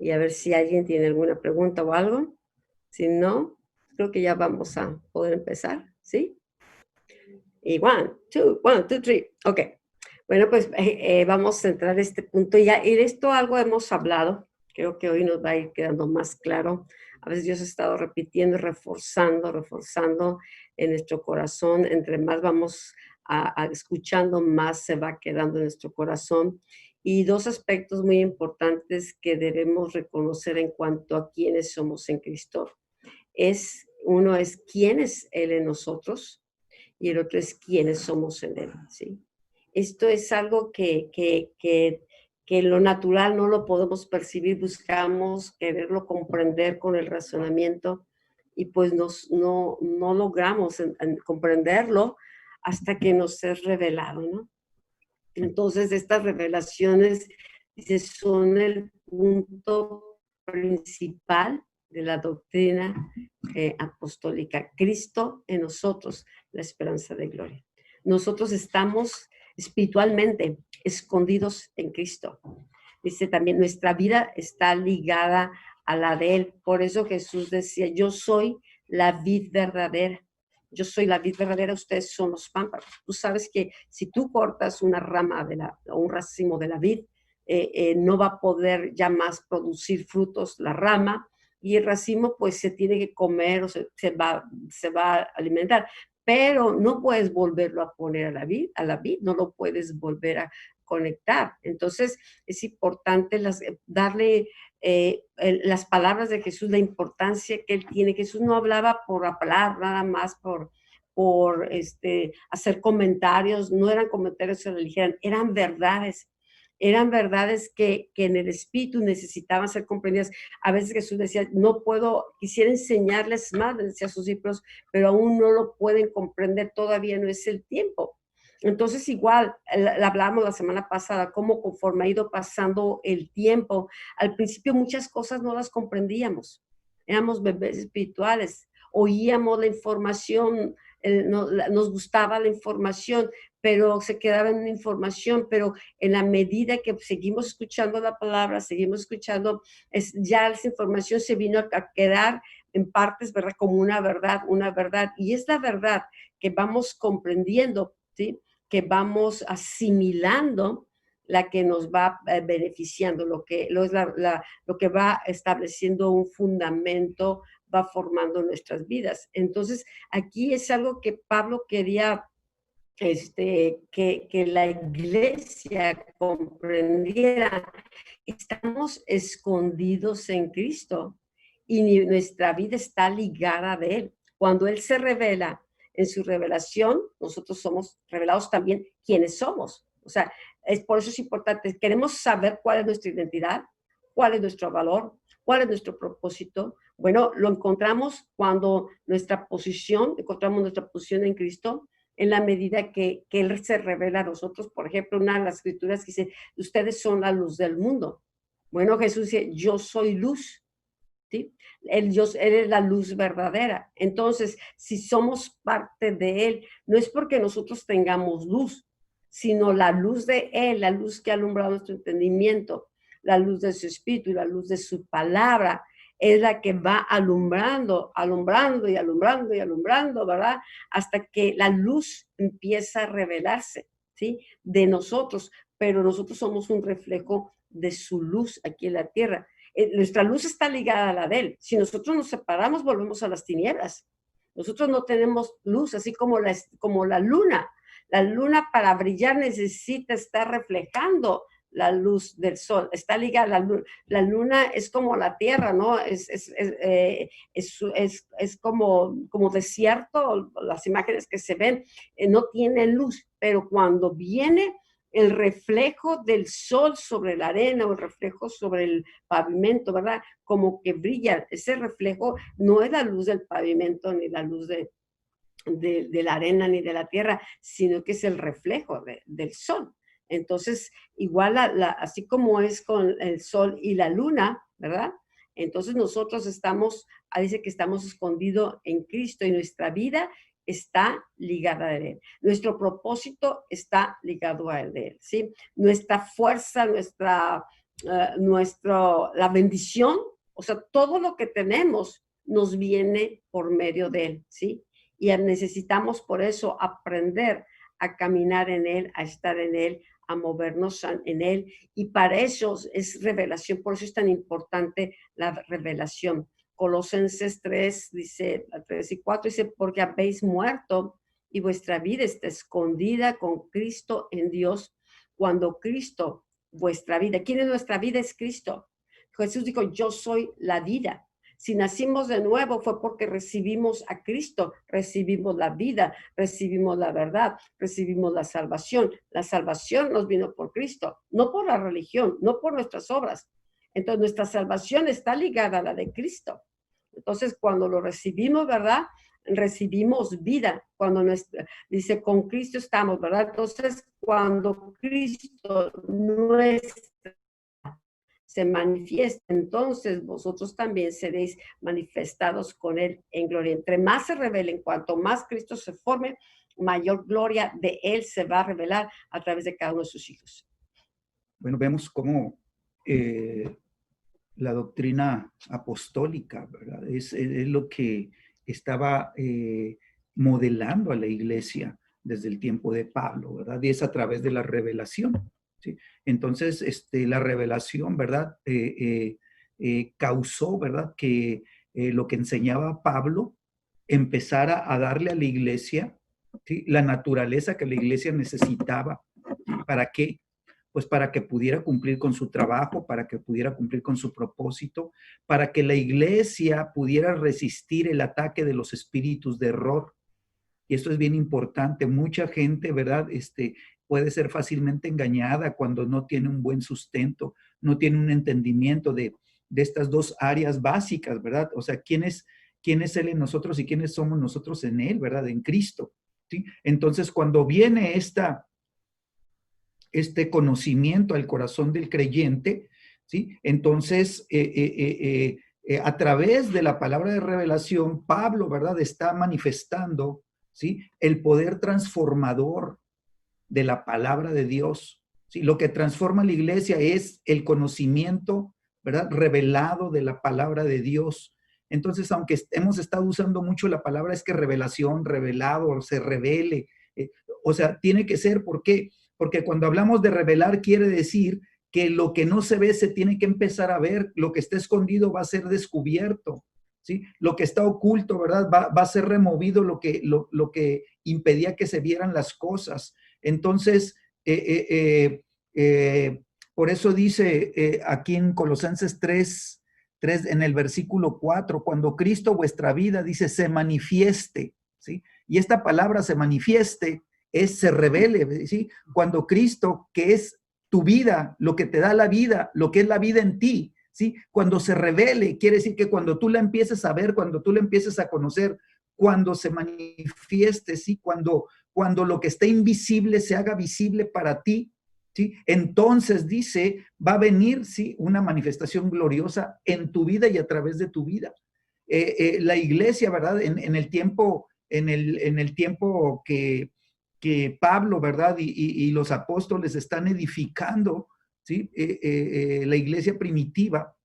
y a ver si alguien tiene alguna pregunta o algo. Si no, creo que ya vamos a poder empezar, ¿sí? Y one, two, three. Ok. Bueno, pues vamos a entrar a este punto. Ya, y de esto algo hemos hablado. Creo que hoy nos va a ir quedando más claro. A veces Dios ha estado repitiendo, reforzando en nuestro corazón. Entre más vamos escuchando, más se va quedando en nuestro corazón. Y dos aspectos muy importantes que debemos reconocer en cuanto a quiénes somos en Cristo. Uno es quién es Él en nosotros y el otro es quiénes somos en Él, ¿sí? Esto es algo que lo natural no lo podemos percibir, buscamos quererlo comprender con el razonamiento y pues no logramos comprenderlo hasta que nos es revelado, ¿no? Entonces, estas revelaciones son el punto principal de la doctrina apostólica. Cristo en nosotros, la esperanza de gloria. Nosotros estamos espiritualmente escondidos en Cristo. Dice también, nuestra vida está ligada a la de Él. Por eso Jesús decía, yo soy la vid verdadera. Yo soy la vid verdadera, ustedes son los pámpanos. Tú sabes que si tú cortas una rama o un racimo de la vid, no va a poder ya más producir frutos la rama, y el racimo pues se tiene que comer o se va a alimentar, pero no puedes volverlo a poner a la vid, no lo puedes volver a conectar. Entonces es importante darle las palabras de Jesús, la importancia que él tiene. Jesús no hablaba por hablar, nada más por hacer comentarios, no eran comentarios que religieran, eran verdades que en el espíritu necesitaban ser comprendidas. A veces Jesús decía, no puedo, quisiera enseñarles más, decía a sus discípulos, pero aún no lo pueden comprender, todavía no es el tiempo. Entonces, igual, hablamos la semana pasada, cómo conforme ha ido pasando el tiempo, al principio muchas cosas no las comprendíamos, éramos bebés espirituales, oíamos la información, nos gustaba la información, pero se quedaba en una información, pero en la medida que seguimos escuchando la palabra, seguimos escuchando, ya esa información se vino a quedar en partes, ¿verdad? Como una verdad, y es la verdad que vamos comprendiendo, ¿sí? Que vamos asimilando, la que nos va beneficiando, lo que va estableciendo un fundamento, va formando nuestras vidas. Entonces, aquí es algo que Pablo quería que la iglesia comprendiera. Estamos escondidos en Cristo y nuestra vida está ligada de Él. Cuando Él se revela, en su revelación, nosotros somos revelados también quiénes somos. O sea, por eso es importante. Queremos saber cuál es nuestra identidad, cuál es nuestro valor, cuál es nuestro propósito. Bueno, lo encontramos cuando encontramos nuestra posición en Cristo, en la medida que Él se revela a nosotros. Por ejemplo, una de las escrituras que dice, ustedes son la luz del mundo. Bueno, Jesús dice, yo soy luz, ¿sí? Él es la luz verdadera. Entonces, si somos parte de Él, no es porque nosotros tengamos luz, sino la luz de Él, la luz que alumbra nuestro entendimiento, la luz de su espíritu, la luz de su palabra, es la que va alumbrando, ¿verdad? Hasta que la luz empieza a revelarse, ¿sí? De nosotros, pero nosotros somos un reflejo de su luz aquí en la tierra. Nuestra luz está ligada a la de Él. Si nosotros nos separamos, volvemos a las tinieblas. Nosotros no tenemos luz, así como la luna. La luna, para brillar, necesita estar reflejando la luz del sol, está ligada a la luna. La luna es como la tierra, ¿no? Es como desierto, las imágenes que se ven, no tiene luz, pero cuando viene el reflejo del sol sobre la arena o el reflejo sobre el pavimento, ¿verdad? Como que brilla. Ese reflejo no es la luz del pavimento ni la luz de la arena ni de la tierra, sino que es el reflejo del sol. Entonces, igual así como es con el sol y la luna, ¿verdad? Entonces nosotros dice que estamos escondidos en Cristo y nuestra vida está ligada a Él. Nuestro propósito está ligado a Él, ¿sí? Nuestra fuerza, la bendición, o sea, todo lo que tenemos nos viene por medio de Él, ¿sí? Y necesitamos por eso aprender a caminar en Él, a estar en Él, a movernos en Él. Y para eso es revelación, por eso es tan importante la revelación. Colosenses 3, dice, 3 y 4, dice, porque habéis muerto y vuestra vida está escondida con Cristo en Dios. Cuando Cristo, vuestra vida, ¿quién es nuestra vida? Es Cristo. Jesús dijo, yo soy la vida. Si nacimos de nuevo fue porque recibimos a Cristo, recibimos la vida, recibimos la verdad, recibimos la salvación. La salvación nos vino por Cristo, no por la religión, no por nuestras obras. Entonces nuestra salvación está ligada a la de Cristo. Entonces cuando lo recibimos, ¿verdad? Recibimos vida. Cuando dice, con Cristo estamos, ¿verdad? Entonces cuando Cristo nuestra se manifiesta, entonces vosotros también seréis manifestados con Él en gloria. Entre más se revelen, cuanto más Cristo se forme, mayor gloria de Él se va a revelar a través de cada uno de sus hijos. Bueno, vemos cómo la doctrina apostólica, ¿verdad? Es lo que estaba modelando a la iglesia desde el tiempo de Pablo, ¿verdad? Y es a través de la revelación, ¿sí? Entonces, la revelación, ¿verdad? Causó, ¿verdad? Que lo que enseñaba Pablo empezara a darle a la iglesia, ¿sí? La naturaleza que la iglesia necesitaba. ¿Para qué? Pues para que pudiera cumplir con su trabajo, para que pudiera cumplir con su propósito, para que la iglesia pudiera resistir el ataque de los espíritus de error. Y esto es bien importante. Mucha gente, ¿verdad? Puede ser fácilmente engañada cuando no tiene un buen sustento, no tiene un entendimiento de estas dos áreas básicas, ¿verdad? O sea, quién es Él en nosotros y quiénes somos nosotros en Él, ¿verdad? En Cristo, ¿sí? Entonces, cuando viene este conocimiento al corazón del creyente, ¿sí? Entonces, a través de la palabra de revelación, Pablo, ¿verdad? Está manifestando, ¿sí? El poder transformador de la palabra de Dios, ¿sí? Lo que transforma la iglesia es el conocimiento, ¿verdad? Revelado de la palabra de Dios. Entonces, aunque hemos estado usando mucho la palabra, es que revelación, revelado, se revele. O sea, tiene que ser, ¿por qué? Porque cuando hablamos de revelar, quiere decir que lo que no se ve se tiene que empezar a ver, lo que está escondido va a ser descubierto, ¿sí? Lo que está oculto, ¿verdad? Va a ser removido lo que impedía que se vieran las cosas. Entonces, por eso dice aquí en Colosenses 3, en el versículo 4, cuando Cristo vuestra vida, dice, se manifieste, ¿sí? Y esta palabra se manifieste se revele, ¿sí? Cuando Cristo, que es tu vida, lo que te da la vida, lo que es la vida en ti, ¿sí? Cuando se revele, quiere decir que cuando tú la empieces a ver, cuando tú la empieces a conocer, cuando se manifieste, ¿sí? Cuando lo que está invisible se haga visible para ti, ¿sí? Entonces dice, va a venir, ¿sí? Una manifestación gloriosa en tu vida y a través de tu vida. La iglesia, ¿verdad? En el tiempo, en el tiempo que Pablo, ¿verdad? Y los apóstoles están edificando, ¿sí? La iglesia primitiva,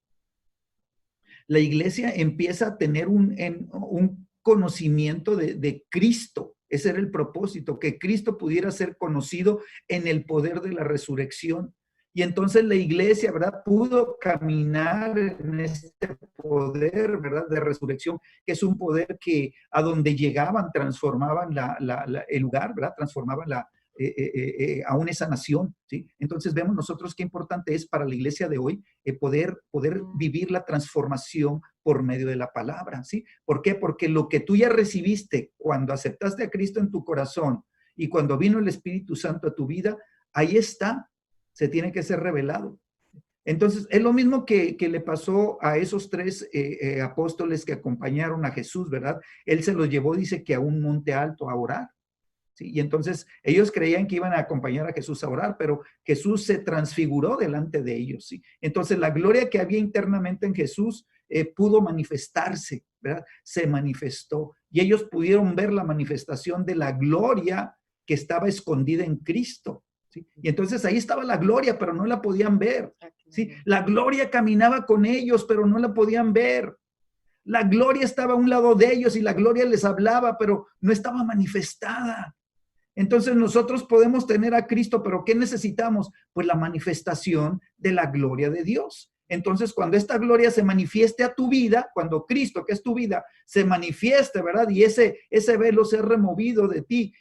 la iglesia empieza a tener un conocimiento de Cristo. Ese era el propósito, que Cristo pudiera ser conocido en el poder de la resurrección. Y entonces la iglesia, ¿verdad? Pudo caminar en este poder, ¿verdad? De resurrección, que es un poder que a donde llegaban transformaban el lugar, ¿verdad? Transformaban aún esa nación, ¿sí? Entonces vemos nosotros qué importante es para la iglesia de hoy poder vivir la transformación por medio de la palabra, ¿sí? ¿Por qué? Porque lo que tú ya recibiste cuando aceptaste a Cristo en tu corazón y cuando vino el Espíritu Santo a tu vida, ahí está, se tiene que ser revelado. Entonces, es lo mismo que le pasó a esos tres apóstoles que acompañaron a Jesús, ¿verdad? Él se los llevó, dice que a un monte alto a orar. ¿Sí? Y entonces ellos creían que iban a acompañar a Jesús a orar, pero Jesús se transfiguró delante de ellos, ¿sí? Entonces la gloria que había internamente en Jesús pudo manifestarse, ¿verdad? Se manifestó y ellos pudieron ver la manifestación de la gloria que estaba escondida en Cristo, ¿sí? Y entonces ahí estaba la gloria, pero no la podían ver, ¿sí? La gloria caminaba con ellos, pero no la podían ver. La gloria estaba a un lado de ellos y la gloria les hablaba, pero no estaba manifestada. Entonces nosotros podemos tener a Cristo, pero ¿qué necesitamos? Pues la manifestación de la gloria de Dios. Entonces, cuando esta gloria se manifieste a tu vida, cuando Cristo, que es tu vida, se manifieste, ¿verdad? Y ese velo sea removido de ti,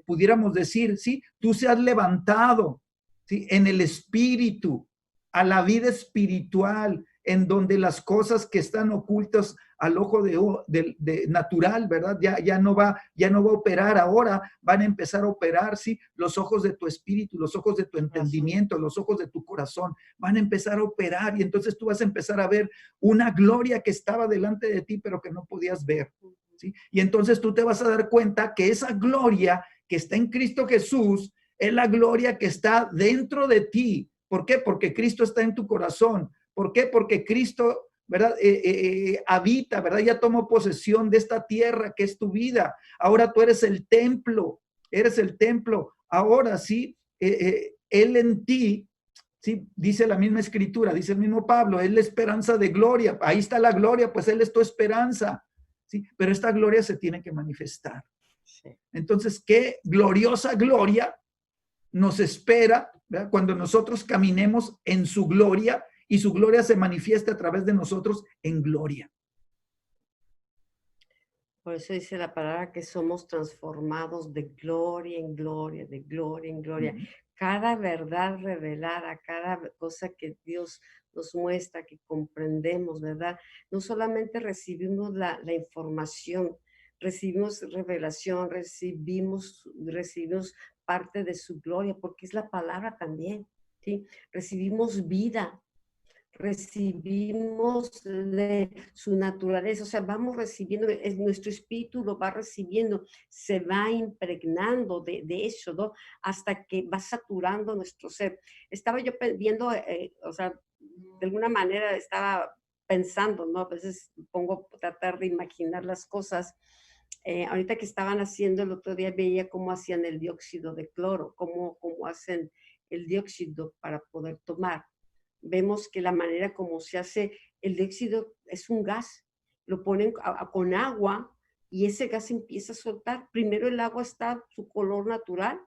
pudiéramos decir, ¿sí? Tú seas levantado, ¿sí? En el espíritu, a la vida espiritual, en donde las cosas que están ocultas al ojo de natural, ¿verdad? Ya no va a operar ahora, van a empezar a operar, ¿sí? Los ojos de tu espíritu, los ojos de tu entendimiento, los ojos de tu corazón, van a empezar a operar y entonces tú vas a empezar a ver una gloria que estaba delante de ti, pero que no podías ver, ¿sí? Y entonces tú te vas a dar cuenta que esa gloria que está en Cristo Jesús es la gloria que está dentro de ti. ¿Por qué? Porque Cristo está en tu corazón. ¿Por qué? Porque Cristo, ¿verdad? Habita, ¿verdad? Ya tomó posesión de esta tierra que es tu vida. Ahora tú eres el templo, eres el templo. Ahora sí, Él en ti, sí, dice la misma escritura, dice el mismo Pablo, es la esperanza de gloria. Ahí está la gloria, pues Él es tu esperanza, ¿sí? Pero esta gloria se tiene que manifestar. Entonces, qué gloriosa gloria nos espera, ¿verdad? Cuando nosotros caminemos en su gloria y su gloria se manifiesta a través de nosotros en gloria. Por eso dice la palabra que somos transformados de gloria en gloria, de gloria en gloria. Cada verdad revelada, cada cosa que Dios nos muestra, que comprendemos, ¿verdad? No solamente recibimos la información, recibimos revelación, recibimos parte de su gloria, porque es la palabra también, ¿sí? Recibimos vida, recibimos de su naturaleza, o sea, vamos recibiendo, nuestro espíritu lo va recibiendo, se va impregnando de eso, ¿no? Hasta que va saturando nuestro ser. Estaba yo viendo, o sea, de alguna manera estaba pensando, ¿no? A veces pongo tratar de imaginar las cosas. Ahorita que estaban haciendo, el otro día veía cómo hacían el dióxido de cloro, cómo hacen el dióxido para poder tomar. Vemos que la manera como se hace el dióxido es un gas, lo ponen con agua y ese gas empieza a soltar. Primero el agua está su color natural,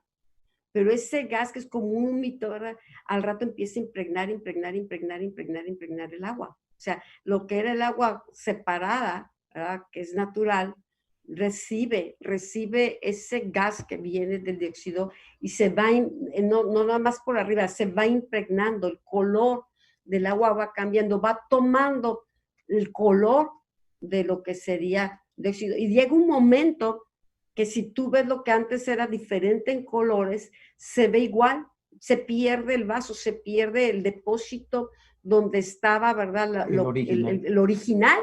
pero ese gas que es como un humito, ¿verdad? Al rato empieza a impregnar el agua. O sea, lo que era el agua separada, ¿verdad? Que es natural, recibe ese gas que viene del dióxido y se va, no nada más por arriba, se va impregnando, el color del agua va cambiando, va tomando el color de lo que sería dióxido. Y llega un momento que si tú ves lo que antes era diferente en colores, se ve igual, se pierde el vaso, se pierde el depósito donde estaba, ¿verdad? El original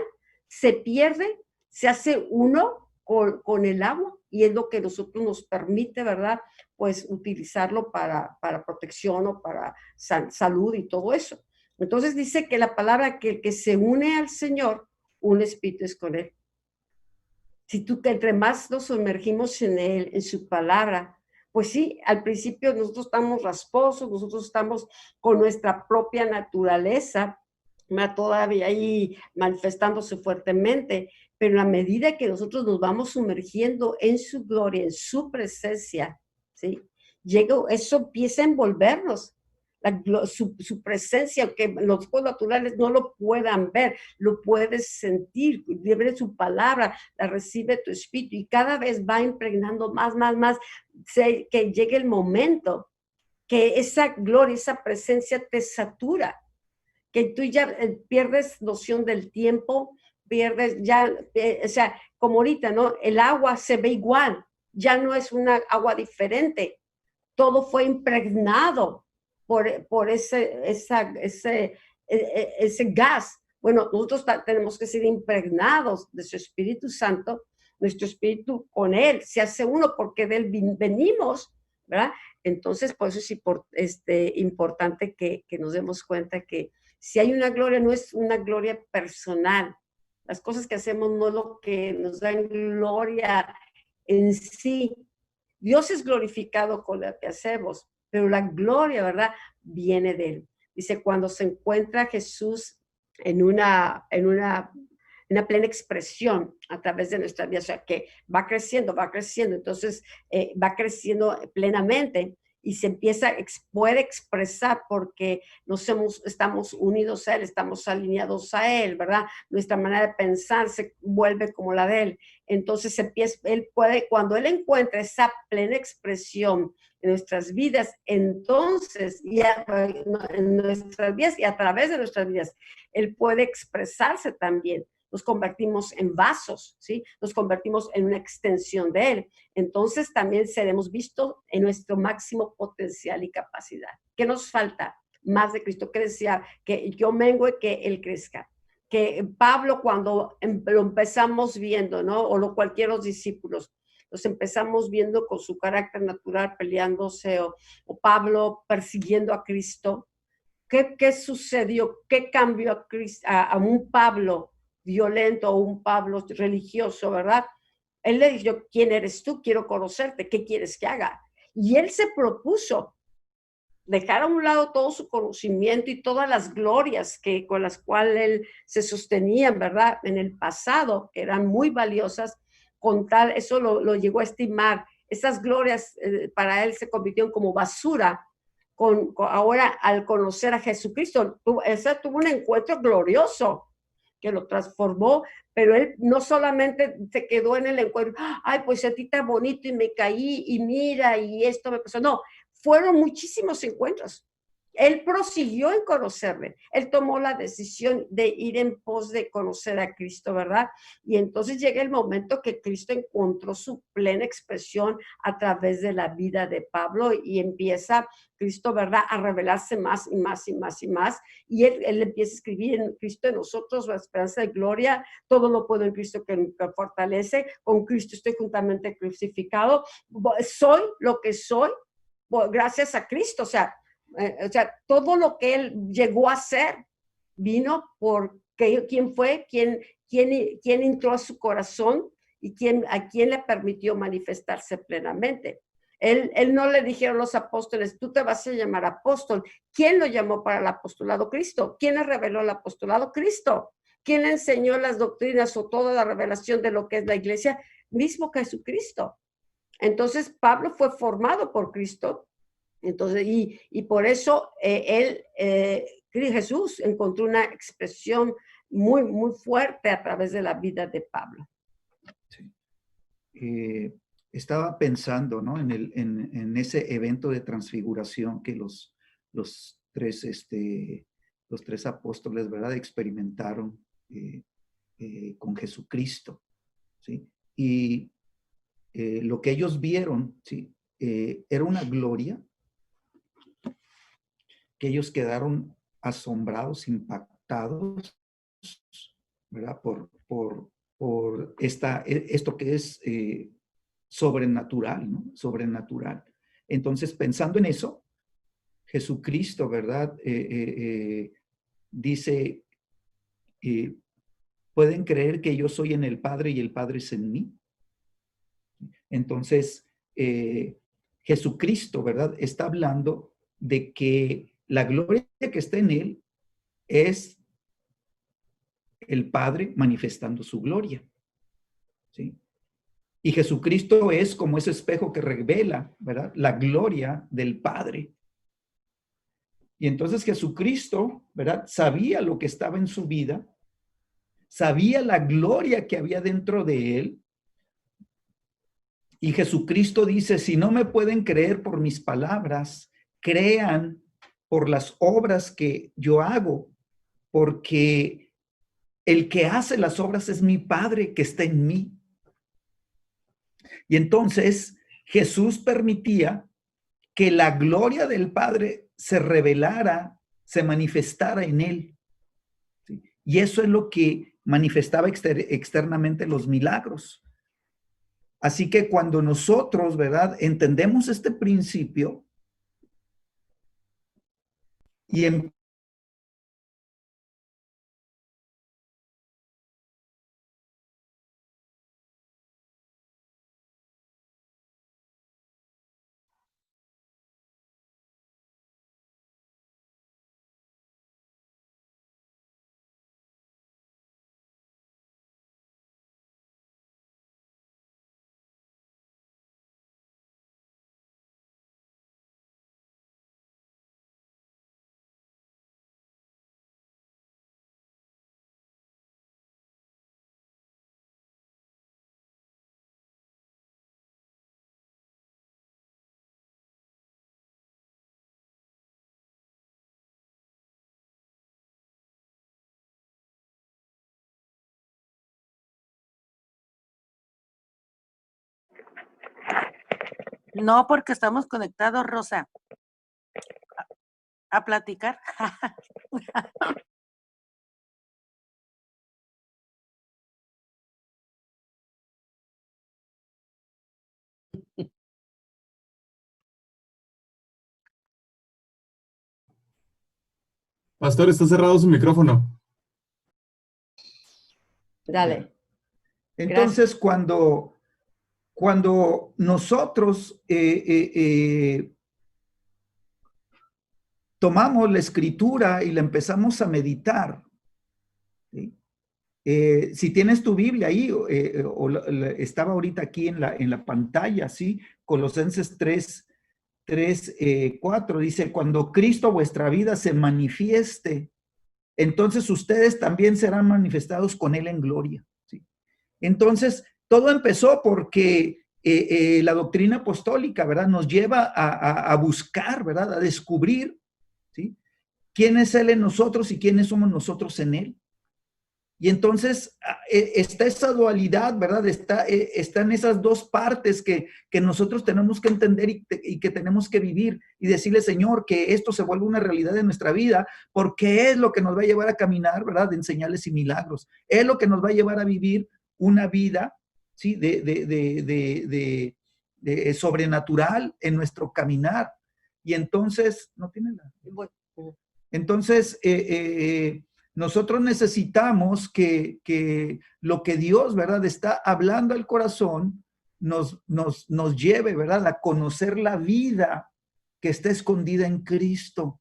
se pierde, se hace uno con el agua y es lo que nosotros nos permite, ¿verdad? Pues utilizarlo para protección o para salud y todo eso. Entonces dice que la palabra que el que se une al Señor, un espíritu es con él. Si tú que entre más nos sumergimos en él, en su palabra, pues sí, al principio nosotros estamos rasposos, nosotros estamos con nuestra propia naturaleza, todavía ahí manifestándose fuertemente, pero a medida que nosotros nos vamos sumergiendo en su gloria, en su presencia, ¿sí? Eso empieza a envolvernos. Su presencia, aunque los ojos naturales no lo puedan ver, lo puedes sentir, libre su palabra, la recibe tu espíritu y cada vez va impregnando más, que llegue el momento que esa gloria, esa presencia te satura, que tú ya pierdes noción del tiempo, pierdes ya, o sea, como ahorita, ¿no? El agua se ve igual, ya no es una agua diferente, todo fue impregnado por ese gas. Bueno, nosotros tenemos que ser impregnados de su Espíritu Santo, nuestro espíritu con Él se hace uno porque de Él venimos, ¿verdad? Entonces, por eso es importante que nos demos cuenta que si hay una gloria, no es una gloria personal. Las cosas que hacemos no es lo que nos dan gloria en sí. Dios es glorificado con lo que hacemos, pero la gloria, ¿verdad? Viene de Él. Dice, cuando se encuentra Jesús en una plena expresión a través de nuestra vida, o sea, que va creciendo, entonces va creciendo plenamente y se puede expresar porque estamos unidos a Él, estamos alineados a Él, ¿verdad? Nuestra manera de pensar se vuelve como la de Él. Entonces cuando Él encuentra esa plena expresión en nuestras vidas, entonces, en nuestras vidas y a través de nuestras vidas, Él puede expresarse también. Nos convertimos en vasos, ¿sí? Nos convertimos en una extensión de Él. Entonces también seremos vistos en nuestro máximo potencial y capacidad. ¿Qué nos falta? Más de Cristo, que decía que yo mengue, que Él crezca. Que Pablo, cuando lo empezamos viendo, ¿no? O cualquiera de los discípulos, los empezamos viendo con su carácter natural peleándose, o Pablo persiguiendo a Cristo. ¿Qué sucedió? ¿Qué cambió a un Pablo violento o un Pablo religioso, verdad? Él le dijo, ¿quién eres tú? Quiero conocerte, ¿qué quieres que haga? Y él se propuso dejar a un lado todo su conocimiento y todas las glorias con las cuales él se sostenía, ¿verdad? En el pasado, que eran muy valiosas, con tal, eso lo llegó a estimar. Esas glorias para él se convirtieron como basura. Ahora, al conocer a Jesucristo, tuvo un encuentro glorioso que lo transformó, pero él no solamente se quedó en el encuentro, ay, pues a ti está bonito y me caí y mira y esto me pasó. No, fueron muchísimos encuentros. Él prosiguió en conocerle. Él tomó la decisión de ir en pos de conocer a Cristo, ¿verdad? Y entonces llega el momento que Cristo encontró su plena expresión a través de la vida de Pablo y empieza Cristo, ¿verdad?, a revelarse más y más y más y más. Y él empieza a escribir en Cristo en nosotros, la esperanza de gloria, todo lo puedo en Cristo que fortalece, con Cristo estoy juntamente crucificado, soy lo que soy gracias a Cristo, o sea, todo lo que él llegó a ser vino por quién fue, quién entró a su corazón y a quién le permitió manifestarse plenamente. Él no le dijeron los apóstoles, tú te vas a llamar apóstol. ¿Quién lo llamó para el apostolado? Cristo. ¿Quién le reveló el apostolado? Cristo. ¿Quién le enseñó las doctrinas o toda la revelación de lo que es la iglesia? Mismo Jesucristo. Entonces, Pablo fue formado por Cristo. Entonces, y por eso Jesús encontró una expresión muy, muy fuerte a través de la vida de Pablo. Sí. Estaba pensando, ¿no?, en ese evento de transfiguración que los tres apóstoles, ¿verdad?, experimentaron con Jesucristo, ¿sí? Y lo que ellos vieron, ¿sí?, era una gloria que ellos quedaron asombrados, impactados, ¿verdad?, por esto que es sobrenatural, ¿no? Sobrenatural. Entonces, pensando en eso, Jesucristo, ¿verdad?, dice, ¿pueden creer que yo soy en el Padre y el Padre es en mí? Entonces, Jesucristo, ¿verdad?, está hablando de que la gloria que está en él es el Padre manifestando su gloria, ¿sí? Y Jesucristo es como ese espejo que revela, ¿verdad?, la gloria del Padre. Y entonces Jesucristo, ¿verdad?, sabía lo que estaba en su vida, sabía la gloria que había dentro de él. Y Jesucristo dice, si no me pueden creer por mis palabras, crean por las obras que yo hago, porque el que hace las obras es mi Padre que está en mí. Y entonces Jesús permitía que la gloria del Padre se revelara, se manifestara en él. ¿Sí? Y eso es lo que manifestaba externamente los milagros. Así que cuando nosotros, ¿verdad?, entendemos este principio y No, porque estamos conectados, Rosa, a platicar. Pastor, está cerrado su micrófono. Dale. Entonces, cuando nosotros tomamos la escritura y la empezamos a meditar, ¿sí? Si tienes tu Biblia ahí, estaba ahorita aquí en la pantalla, ¿sí? Colosenses 4, dice, cuando Cristo vuestra vida se manifieste, entonces ustedes también serán manifestados con Él en gloria, ¿sí? Entonces, todo empezó porque la doctrina apostólica, ¿verdad? Nos lleva a buscar, ¿verdad? A descubrir, ¿sí? ¿Quién es Él en nosotros y quiénes somos nosotros en Él? Y entonces está esa dualidad, ¿verdad? Están esas dos partes que nosotros tenemos que entender y que tenemos que vivir y decirle, Señor, que esto se vuelva una realidad en nuestra vida, porque es lo que nos va a llevar a caminar, ¿verdad? En señales y milagros. Es lo que nos va a llevar a vivir una vida, ¿sí? De sobrenatural en nuestro caminar. Y entonces, ¿no tiene la? Entonces, nosotros necesitamos que lo que Dios, ¿verdad?, está hablando al corazón, nos lleve, ¿verdad?, a conocer la vida que está escondida en Cristo.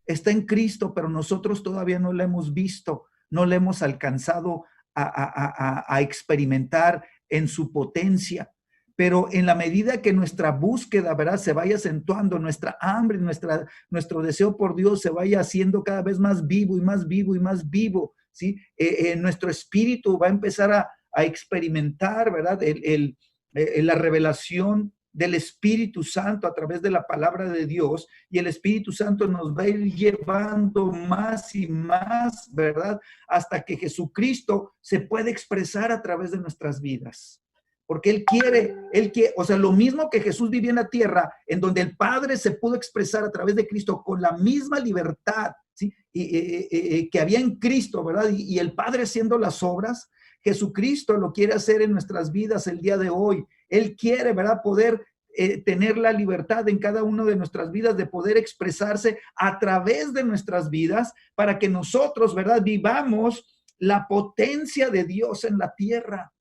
Está en Cristo, pero nosotros todavía no la hemos visto, no la hemos alcanzado a experimentar en su potencia. Pero en la medida que nuestra búsqueda, ¿verdad?, se vaya acentuando, nuestra hambre, nuestro deseo por Dios se vaya haciendo cada vez más vivo y más vivo y más vivo, ¿sí? Nuestro espíritu va a empezar a experimentar, ¿verdad?, la revelación del Espíritu Santo a través de la palabra de Dios, y el Espíritu Santo nos va a ir llevando más y más, ¿verdad?, hasta que Jesucristo se puede expresar a través de nuestras vidas. Porque Él quiere, o sea, lo mismo que Jesús vivía en la tierra, en donde el Padre se pudo expresar a través de Cristo con la misma libertad, ¿sí?, que había en Cristo, ¿verdad? Y el Padre haciendo las obras, Jesucristo lo quiere hacer en nuestras vidas el día de hoy. Él quiere, ¿verdad?, poder tener la libertad en cada una de nuestras vidas de poder expresarse a través de nuestras vidas para que nosotros, ¿verdad?, vivamos la potencia de Dios en la tierra.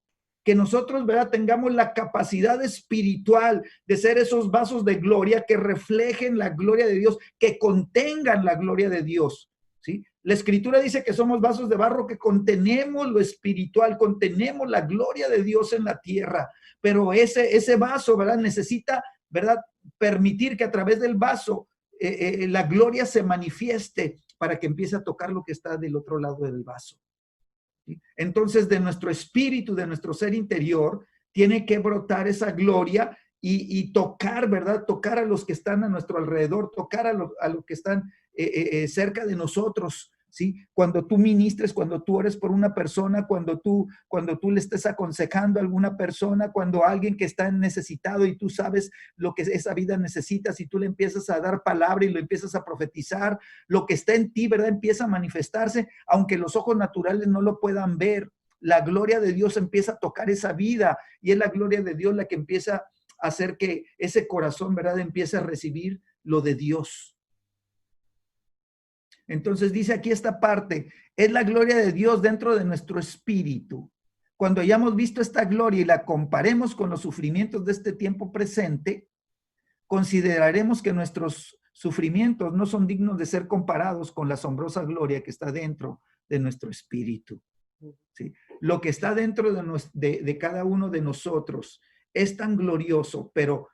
Que nosotros, ¿verdad?, tengamos la capacidad espiritual de ser esos vasos de gloria que reflejen la gloria de Dios, que contengan la gloria de Dios, ¿sí? La Escritura dice que somos vasos de barro que contenemos lo espiritual, contenemos la gloria de Dios en la tierra, pero ese vaso, ¿verdad?, necesita, ¿verdad?, permitir que a través del vaso la gloria se manifieste para que empiece a tocar lo que está del otro lado del vaso. Entonces, de nuestro espíritu, de nuestro ser interior, tiene que brotar esa gloria y tocar, ¿verdad? Tocar a los que están a nuestro alrededor, tocar a los que están cerca de nosotros, ¿sí? Cuando tú ministres, cuando tú ores por una persona, cuando tú le estés aconsejando a alguna persona, cuando alguien que está necesitado y tú sabes lo que esa vida necesita, si tú le empiezas a dar palabra y lo empiezas a profetizar, lo que está en ti, ¿verdad?, empieza a manifestarse, aunque los ojos naturales no lo puedan ver. La gloria de Dios empieza a tocar esa vida y es la gloria de Dios la que empieza a hacer que ese corazón, ¿verdad?, empiece a recibir lo de Dios. Entonces dice aquí esta parte, es la gloria de Dios dentro de nuestro espíritu. Cuando hayamos visto esta gloria y la comparemos con los sufrimientos de este tiempo presente, consideraremos que nuestros sufrimientos no son dignos de ser comparados con la asombrosa gloria que está dentro de nuestro espíritu, ¿sí? Lo que está dentro de cada uno de nosotros es tan glorioso, pero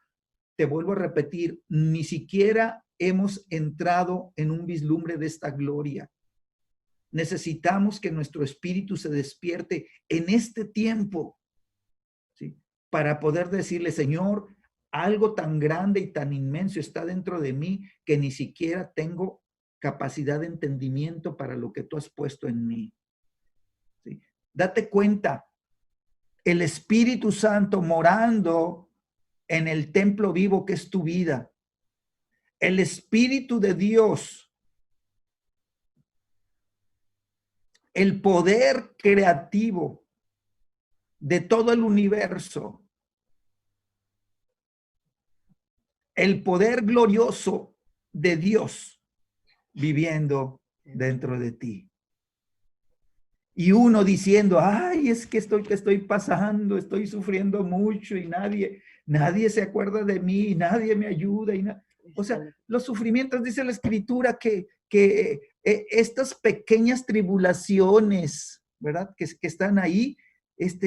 te vuelvo a repetir, ni siquiera hemos entrado en un vislumbre de esta gloria. Necesitamos que nuestro espíritu se despierte en este tiempo, ¿sí?, para poder decirle, Señor, algo tan grande y tan inmenso está dentro de mí que ni siquiera tengo capacidad de entendimiento para lo que tú has puesto en mí, ¿sí? Date cuenta, el Espíritu Santo morando en el templo vivo que es tu vida. El Espíritu de Dios, el poder creativo de todo el universo, el poder glorioso de Dios viviendo dentro de ti. Y uno diciendo, ay, es que estoy pasando, estoy sufriendo mucho y nadie se acuerda de mí, nadie me ayuda. O sea, los sufrimientos, dice la Escritura, que estas pequeñas tribulaciones, ¿verdad? Que están ahí,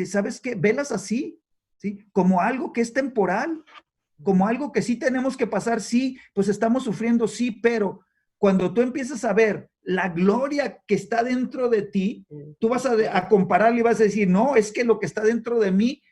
¿sabes qué? Velas así, ¿sí? Como algo que es temporal, como algo que sí tenemos que pasar, sí, pues estamos sufriendo, sí, pero cuando tú empiezas a ver la gloria que está dentro de ti, tú vas a comparar y vas a decir, no, es que lo que está dentro de mí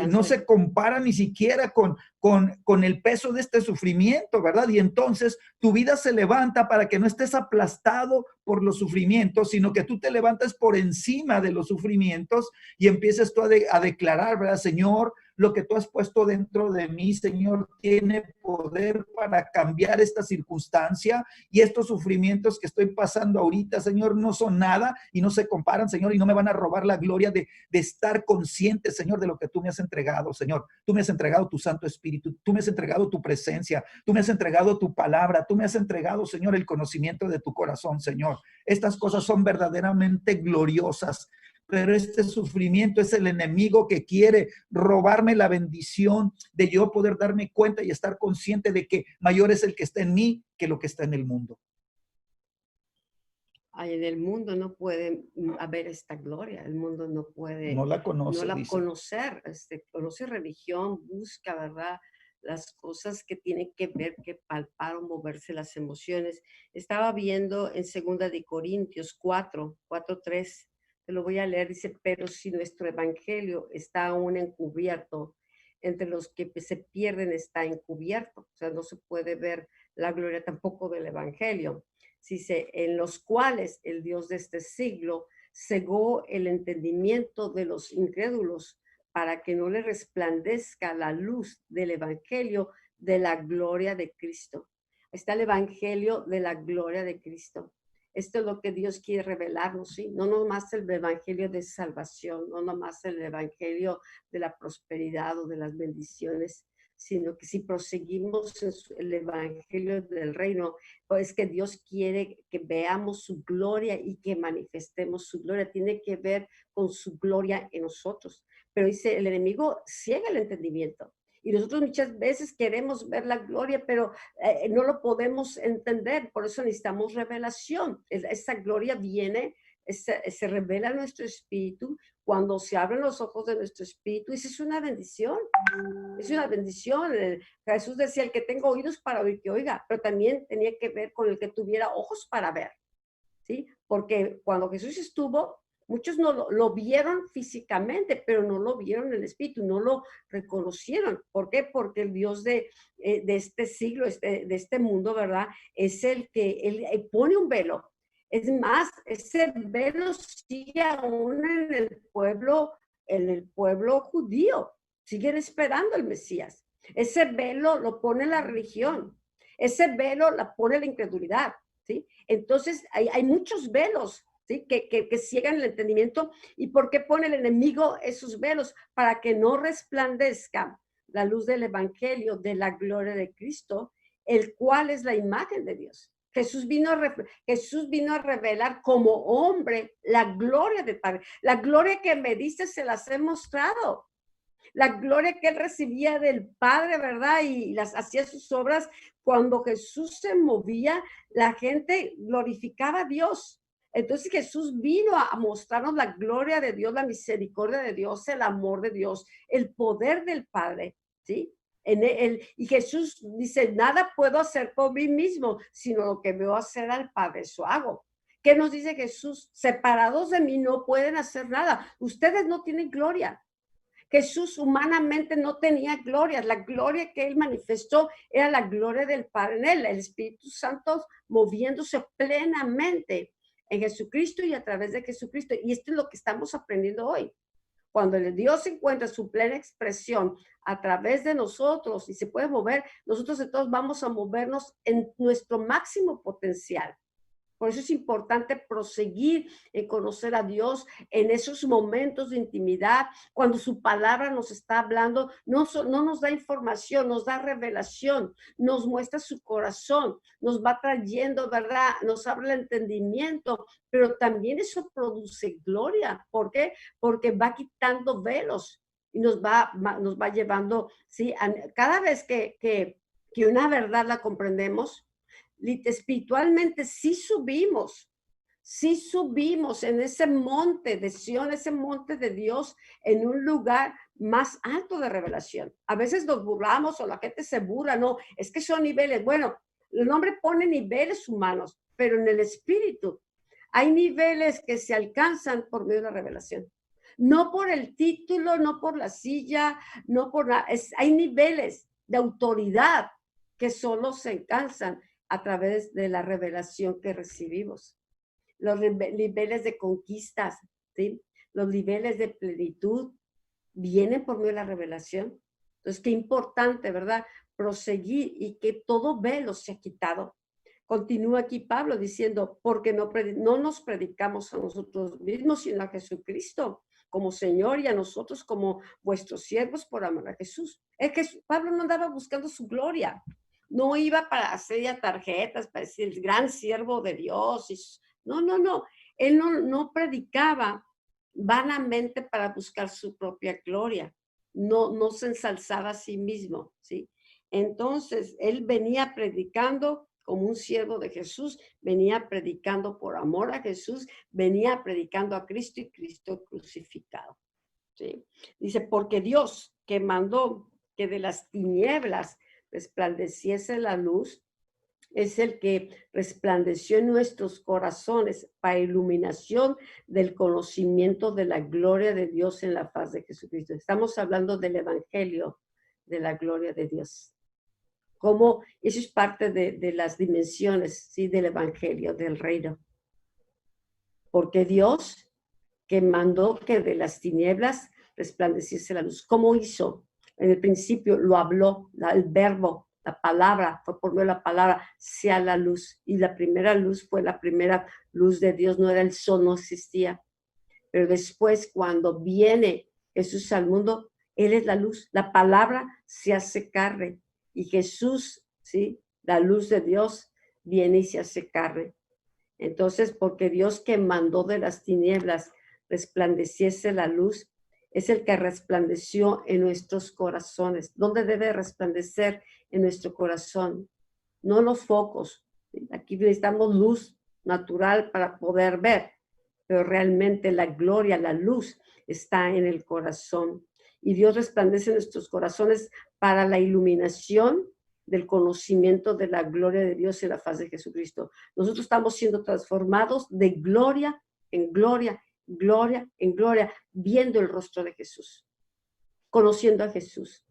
no se compara ni siquiera con el peso de este sufrimiento, ¿verdad? Y entonces tu vida se levanta para que no estés aplastado por los sufrimientos, sino que tú te levantas por encima de los sufrimientos y empieces tú a declarar, ¿verdad? Señor, lo que tú has puesto dentro de mí, Señor, tiene poder para cambiar esta circunstancia, y estos sufrimientos que estoy pasando ahorita, Señor, no son nada y no se comparan, Señor, y no me van a robar la gloria de estar consciente, Señor, de lo que tú me has entregado, Señor. Tú me has entregado tu Santo Espíritu, tú me has entregado tu presencia, tú me has entregado tu palabra, tú me has entregado, Señor, el conocimiento de tu corazón, Señor. Estas cosas son verdaderamente gloriosas. Pero este sufrimiento es el enemigo que quiere robarme la bendición de yo poder darme cuenta y estar consciente de que mayor es el que está en mí que lo que está en el mundo. Ay, en el mundo no puede haber esta gloria, el mundo no puede, No la conoce, no la dice. conoce religión, busca, ¿verdad? Las cosas que tienen que ver, que palpar o moverse las emociones. Estaba viendo en 2 Corintios 4:3, te lo voy a leer, dice, pero si nuestro evangelio está aún encubierto, entre los que se pierden está encubierto, o sea, no se puede ver la gloria tampoco del evangelio. Dice, en los cuales el Dios de este siglo cegó el entendimiento de los incrédulos para que no le resplandezca la luz del evangelio de la gloria de Cristo. Está el evangelio de la gloria de Cristo. Esto es lo que Dios quiere revelarnos, ¿sí? No nomás el evangelio de salvación, no nomás el evangelio de la prosperidad o de las bendiciones, sino que si proseguimos en el evangelio del reino, pues que Dios quiere que veamos su gloria y que manifestemos su gloria. Tiene que ver con su gloria en nosotros. Pero dice, el enemigo ciega el entendimiento. Y nosotros muchas veces queremos ver la gloria, pero no lo podemos entender. Por eso necesitamos revelación. Esa gloria viene, se revela en nuestro espíritu cuando se abren los ojos de nuestro espíritu. Y esa es una bendición. Es una bendición. Jesús decía, el que tenga oídos para oír, que oiga, pero también tenía que ver con el que tuviera ojos para ver, ¿sí? Porque cuando Jesús estuvo, muchos no lo vieron físicamente, pero no lo vieron en el espíritu, no lo reconocieron. ¿Por qué? Porque el Dios de este siglo, de este mundo, ¿verdad? Es el que él pone un velo. Es más, ese velo sigue aún en el pueblo judío. Siguen esperando el Mesías. Ese velo lo pone la religión. Ese velo la pone la incredulidad, ¿sí? Entonces, hay muchos velos, ¿sí? Que ciegan el entendimiento. ¿Y por qué pone el enemigo esos velos? Para que no resplandezca la luz del evangelio de la gloria de Cristo, el cual es la imagen de Dios. Jesús vino a revelar como hombre la gloria del Padre. La gloria que me diste se las he mostrado. La gloria que él recibía del Padre, ¿verdad? Y hacía sus obras. Cuando Jesús se movía, la gente glorificaba a Dios. Entonces Jesús vino a mostrarnos la gloria de Dios, la misericordia de Dios, el amor de Dios, el poder del Padre, ¿sí? Y Jesús dice, nada puedo hacer por mí mismo, sino lo que veo hacer al Padre, eso hago. ¿Qué nos dice Jesús? Separados de mí no pueden hacer nada. Ustedes no tienen gloria. Jesús humanamente no tenía gloria. La gloria que él manifestó era la gloria del Padre en él, el Espíritu Santo moviéndose plenamente en Jesucristo y a través de Jesucristo. Y esto es lo que estamos aprendiendo hoy. Cuando el Dios encuentra su plena expresión a través de nosotros y se puede mover, nosotros entonces vamos a movernos en nuestro máximo potencial. Por eso es importante proseguir en conocer a Dios en esos momentos de intimidad, cuando su palabra nos está hablando, no nos da información, nos da revelación, nos muestra su corazón, nos va trayendo, ¿verdad? Nos abre el entendimiento, pero también eso produce gloria. ¿Por qué? Porque va quitando velos y nos va llevando, ¿sí? Cada vez que una verdad la comprendemos, espiritualmente sí subimos en ese monte de Sion, ese monte de Dios, en un lugar más alto de revelación. A veces nos burlamos o la gente se burla, no, es que son niveles. Bueno, el hombre pone niveles humanos, pero en el espíritu hay niveles que se alcanzan por medio de la revelación. No por el título, no por la silla, no por nada. Hay niveles de autoridad que solo se alcanzan a través de la revelación que recibimos. Los niveles de conquistas, ¿sí? Los niveles de plenitud vienen por medio de la revelación. Entonces, qué importante, ¿verdad? Proseguir y que todo velo se ha quitado. Continúa aquí Pablo diciendo, porque no nos predicamos a nosotros mismos, sino a Jesucristo como Señor y a nosotros como vuestros siervos por amor a Jesús. Es que Pablo no andaba buscando su gloria. No iba para hacer ya tarjetas, para decir el gran siervo de Dios. No. Él no predicaba vanamente para buscar su propia gloria. No se ensalzaba a sí mismo, ¿sí? Entonces, él venía predicando como un siervo de Jesús, venía predicando por amor a Jesús, venía predicando a Cristo y Cristo crucificado, ¿sí? Dice, porque Dios que mandó que de las tinieblas resplandeciese la luz, es el que resplandeció en nuestros corazones para iluminación del conocimiento de la gloria de Dios en la faz de Jesucristo. Estamos hablando del evangelio de la gloria de Dios. Como eso es parte de las dimensiones, ¿sí? Del evangelio, del reino. Porque Dios que mandó que de las tinieblas resplandeciese la luz. ¿Cómo hizo? En el principio lo habló, el verbo, la palabra, fue por medio de la palabra, sea la luz. Y la primera luz fue la primera luz de Dios, no era el sol, no existía. Pero después, cuando viene Jesús al mundo, Él es la luz. La palabra se hace carne. Y Jesús, ¿sí? La luz de Dios viene y se hace carne. Entonces, porque Dios que mandó de las tinieblas resplandeciese la luz, es el que resplandeció en nuestros corazones. ¿Dónde debe resplandecer? En nuestro corazón, no los focos. Aquí necesitamos luz natural para poder ver, pero realmente la gloria, la luz está en el corazón. Y Dios resplandece en nuestros corazones para la iluminación del conocimiento de la gloria de Dios en la faz de Jesucristo. Nosotros estamos siendo transformados de gloria en gloria, gloria en gloria, viendo el rostro de Jesús, conociendo a Jesús,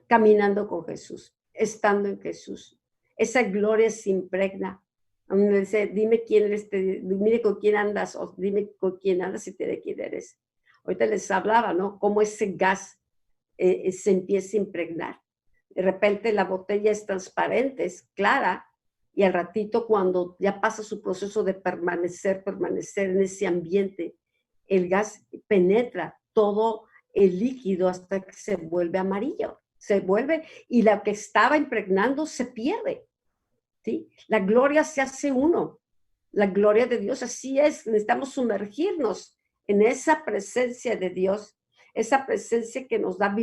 caminando con Jesús, estando en Jesús. Esa gloria se impregna. Dice, dime quién eres, dime con quién andas, o dime con quién andas y te diré quién eres. Ahorita les hablaba, ¿no? Cómo ese gas se empieza a impregnar. De repente la botella es transparente, es clara, y al ratito cuando ya pasa su proceso de permanecer en ese ambiente, el gas penetra todo el líquido hasta que se vuelve amarillo, se vuelve, y lo que estaba impregnando se pierde, ¿sí? La gloria se hace uno, la gloria de Dios, así es, necesitamos sumergirnos en esa presencia de Dios, esa presencia que nos da,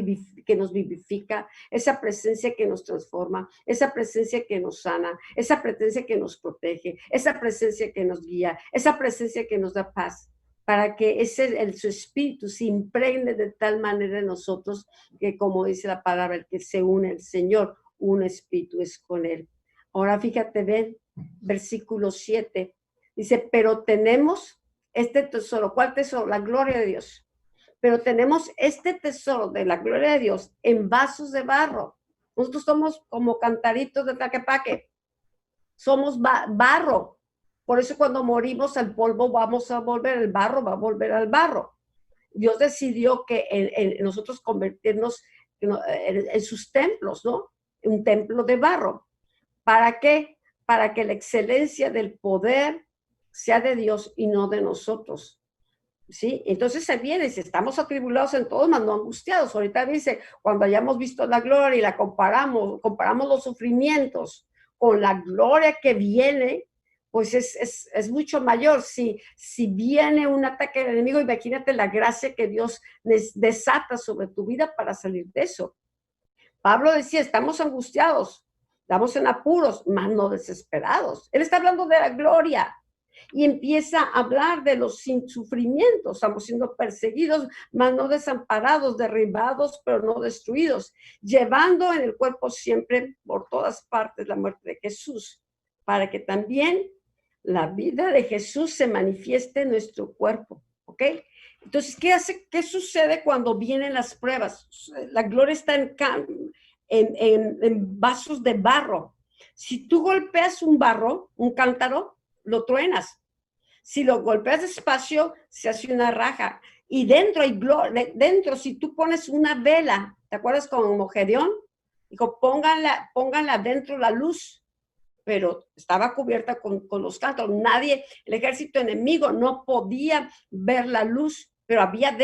que nos vivifica, esa presencia que nos transforma, esa presencia que nos sana, esa presencia que nos protege, esa presencia que nos guía, esa presencia que nos da paz, para que su espíritu se impregne de tal manera en nosotros que, como dice la palabra, el que se une al Señor, un espíritu es con él. Ahora fíjate, ven, versículo 7, dice, pero tenemos este tesoro. ¿Cuál tesoro? La gloria de Dios. Pero tenemos este tesoro de la gloria de Dios en vasos de barro. Nosotros somos como cantaritos de Tlaquepaque. Somos barro. Por eso cuando morimos al polvo vamos a volver, el barro va a volver al barro. Dios decidió que en nosotros convertirnos en sus templos, ¿no? Un templo de barro. ¿Para qué? Para que la excelencia del poder sea de Dios y no de nosotros. ¿Sí? Entonces se viene, si estamos atribulados en todos, mas no angustiados. Ahorita dice, cuando hayamos visto la gloria y la comparamos los sufrimientos con la gloria que viene, pues es mucho mayor. Si viene un ataque del enemigo, imagínate la gracia que Dios desata sobre tu vida para salir de eso. Pablo decía, estamos angustiados, estamos en apuros, mas no desesperados. Él está hablando de la gloria y empieza a hablar de los sufrimientos. Estamos siendo perseguidos, mas no desamparados, derribados, pero no destruidos, llevando en el cuerpo siempre por todas partes la muerte de Jesús, para que también la vida de Jesús se manifieste en nuestro cuerpo, ¿ok? Entonces, ¿qué sucede cuando vienen las pruebas? La gloria está en vasos de barro. Si tú golpeas un cántaro, lo truenas. Si lo golpeas despacio, se hace una raja. Y dentro hay gloria. Dentro, si tú pones una vela, ¿te acuerdas como Gedeón? Dijo, pónganla dentro la luz. Pero estaba cubierta con los cántaros. El ejército enemigo no podía ver la luz, pero había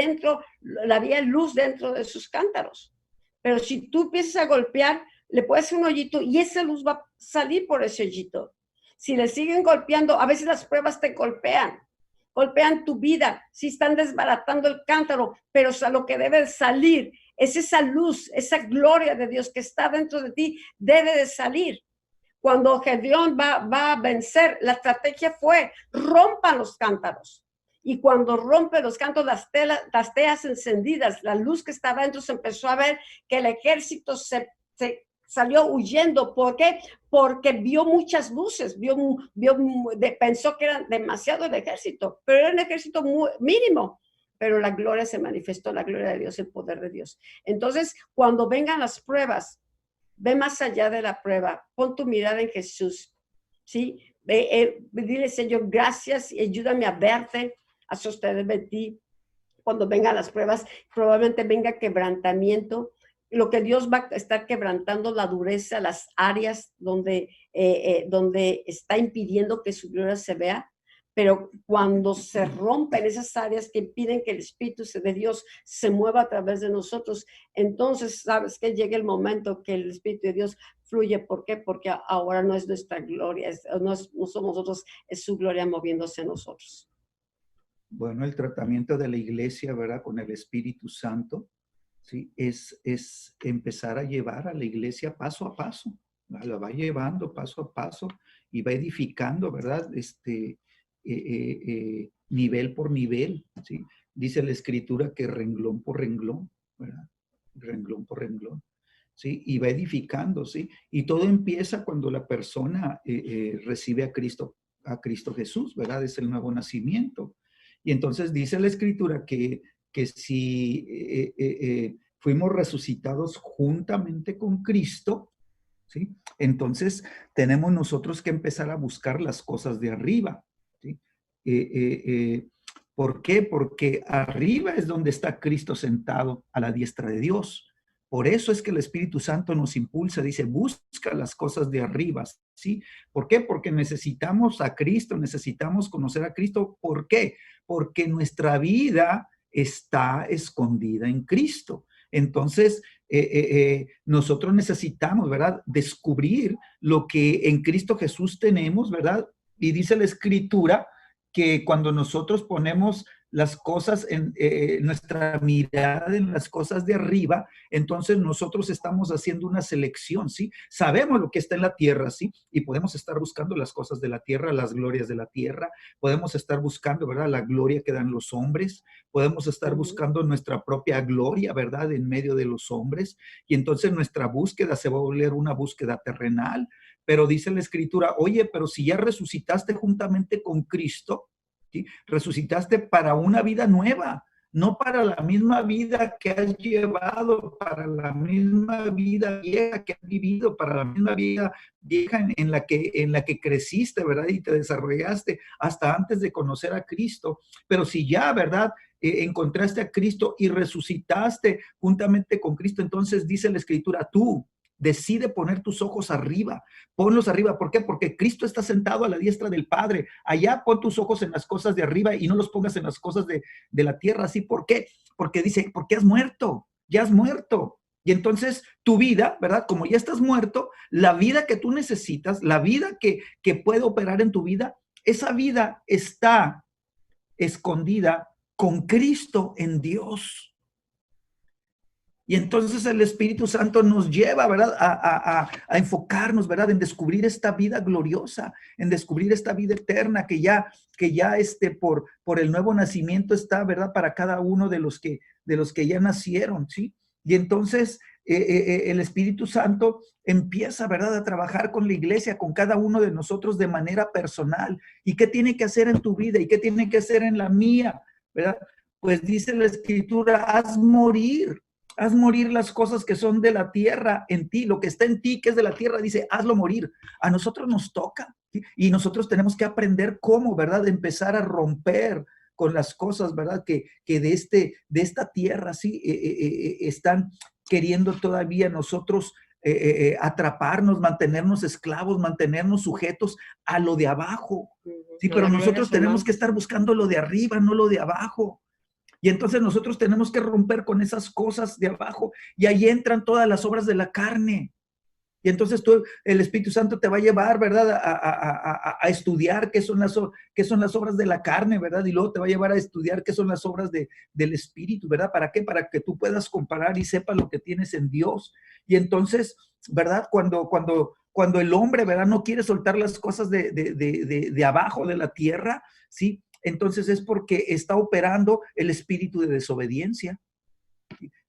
luz dentro de sus cántaros. Pero si tú empiezas a golpear, le puedes hacer un hoyito y esa luz va a salir por ese hoyito. Si le siguen golpeando, a veces las pruebas te golpean tu vida, si están desbaratando el cántaro, pero lo que debe salir es esa luz, esa gloria de Dios que está dentro de ti, debe de salir. Cuando Gedeón va a vencer, la estrategia fue, rompan los cántaros. Y cuando rompe los cántaros, las teas encendidas, la luz que estaba dentro, se empezó a ver que el ejército se salió huyendo. ¿Por qué? Porque vio muchas luces, pensó que era demasiado el ejército, pero era un ejército muy mínimo. Pero la gloria se manifestó, la gloria de Dios, el poder de Dios. Entonces, cuando vengan las pruebas, ve más allá de la prueba, pon tu mirada en Jesús, ¿sí? Dile, Señor, gracias y ayúdame a verte, a sostenerme en ti. Cuando vengan las pruebas, probablemente venga quebrantamiento. Lo que Dios va a estar quebrantando, la dureza, las áreas donde está impidiendo que su gloria se vea. Pero cuando se rompen esas áreas que impiden que el Espíritu de Dios se mueva a través de nosotros, entonces sabes que llega el momento que el Espíritu de Dios fluye. ¿Por qué? Porque ahora no es nuestra gloria, no somos nosotros, es su gloria moviéndose en nosotros. Bueno, el tratamiento de la iglesia, ¿verdad? Con el Espíritu Santo, ¿sí? Es empezar a llevar a la iglesia paso a paso. La va llevando paso a paso y va edificando, ¿verdad? Nivel por nivel, ¿sí? Dice la Escritura que renglón por renglón, ¿verdad? Renglón por renglón, ¿sí? Y va edificando, ¿sí? Y todo empieza cuando la persona recibe a Cristo Jesús, ¿verdad? Es el nuevo nacimiento. Y entonces dice la Escritura que si fuimos resucitados juntamente con Cristo, ¿sí? Entonces tenemos nosotros que empezar a buscar las cosas de arriba, ¿sí? ¿Por qué? Porque arriba es donde está Cristo sentado a la diestra de Dios. Por eso es que el Espíritu Santo nos impulsa, dice, busca las cosas de arriba, ¿sí? ¿Por qué? Porque necesitamos a Cristo, necesitamos conocer a Cristo. ¿Por qué? Porque nuestra vida está escondida en Cristo. Entonces, nosotros necesitamos, ¿verdad? Descubrir lo que en Cristo Jesús tenemos, ¿verdad? Y dice la Escritura que cuando nosotros ponemos las cosas en nuestra mirada en las cosas de arriba, entonces nosotros estamos haciendo una selección, ¿sí? Sabemos lo que está en la tierra, ¿sí? Y podemos estar buscando las cosas de la tierra, las glorias de la tierra, podemos estar buscando, ¿verdad? La gloria que dan los hombres, podemos estar buscando nuestra propia gloria, ¿verdad? En medio de los hombres, y entonces nuestra búsqueda se va a volver una búsqueda terrenal, pero dice la Escritura, oye, pero si ya resucitaste juntamente con Cristo, ¿sí? Resucitaste para una vida nueva, no para la misma vida que has llevado, para la misma vida vieja que has vivido, para la misma vida vieja en la que creciste, ¿verdad? Y te desarrollaste hasta antes de conocer a Cristo. Pero si ya, ¿verdad? encontraste a Cristo y resucitaste juntamente con Cristo, entonces dice la Escritura, tú decide poner tus ojos arriba, ponlos arriba. ¿Por qué? Porque Cristo está sentado a la diestra del Padre. Allá pon tus ojos en las cosas de arriba y no los pongas en las cosas de la tierra. ¿Sí? ¿Por qué? Porque dice, porque has muerto, ya has muerto. Y entonces tu vida, ¿verdad? Como ya estás muerto, la vida que tú necesitas, la vida que puede operar en tu vida, esa vida está escondida con Cristo en Dios. Y entonces el Espíritu Santo nos lleva, ¿verdad? A enfocarnos, ¿verdad? En descubrir esta vida gloriosa, en descubrir esta vida eterna que ya por el nuevo nacimiento está, ¿verdad? Para cada uno de los que ya nacieron, ¿sí? Y entonces el Espíritu Santo empieza, ¿verdad? A trabajar con la iglesia, con cada uno de nosotros de manera personal. ¿Y qué tiene que hacer en tu vida? ¿Y qué tiene que hacer en la mía? ¿Verdad? Pues dice la Escritura, haz morir las cosas que son de la tierra en ti, lo que está en ti, que es de la tierra, dice, hazlo morir. A nosotros nos toca, ¿sí? Y nosotros tenemos que aprender cómo, ¿verdad? Empezar a romper con las cosas, ¿verdad? Que de esta tierra, ¿sí? Están queriendo todavía nosotros atraparnos, mantenernos esclavos, mantenernos sujetos a lo de abajo, ¿sí? Pero nosotros tenemos que estar buscando lo de arriba, no lo de abajo. Y entonces nosotros tenemos que romper con esas cosas de abajo y ahí entran todas las obras de la carne. Y entonces el Espíritu Santo te va a llevar, ¿verdad? A estudiar qué son las obras de la carne, ¿verdad? Y luego te va a llevar a estudiar qué son las obras del Espíritu, ¿verdad? ¿Para qué? Para que tú puedas comparar y sepas lo que tienes en Dios. Y entonces, ¿verdad? Cuando el hombre, ¿verdad? No quiere soltar las cosas de abajo de la tierra, ¿sí? Entonces es porque está operando el espíritu de desobediencia.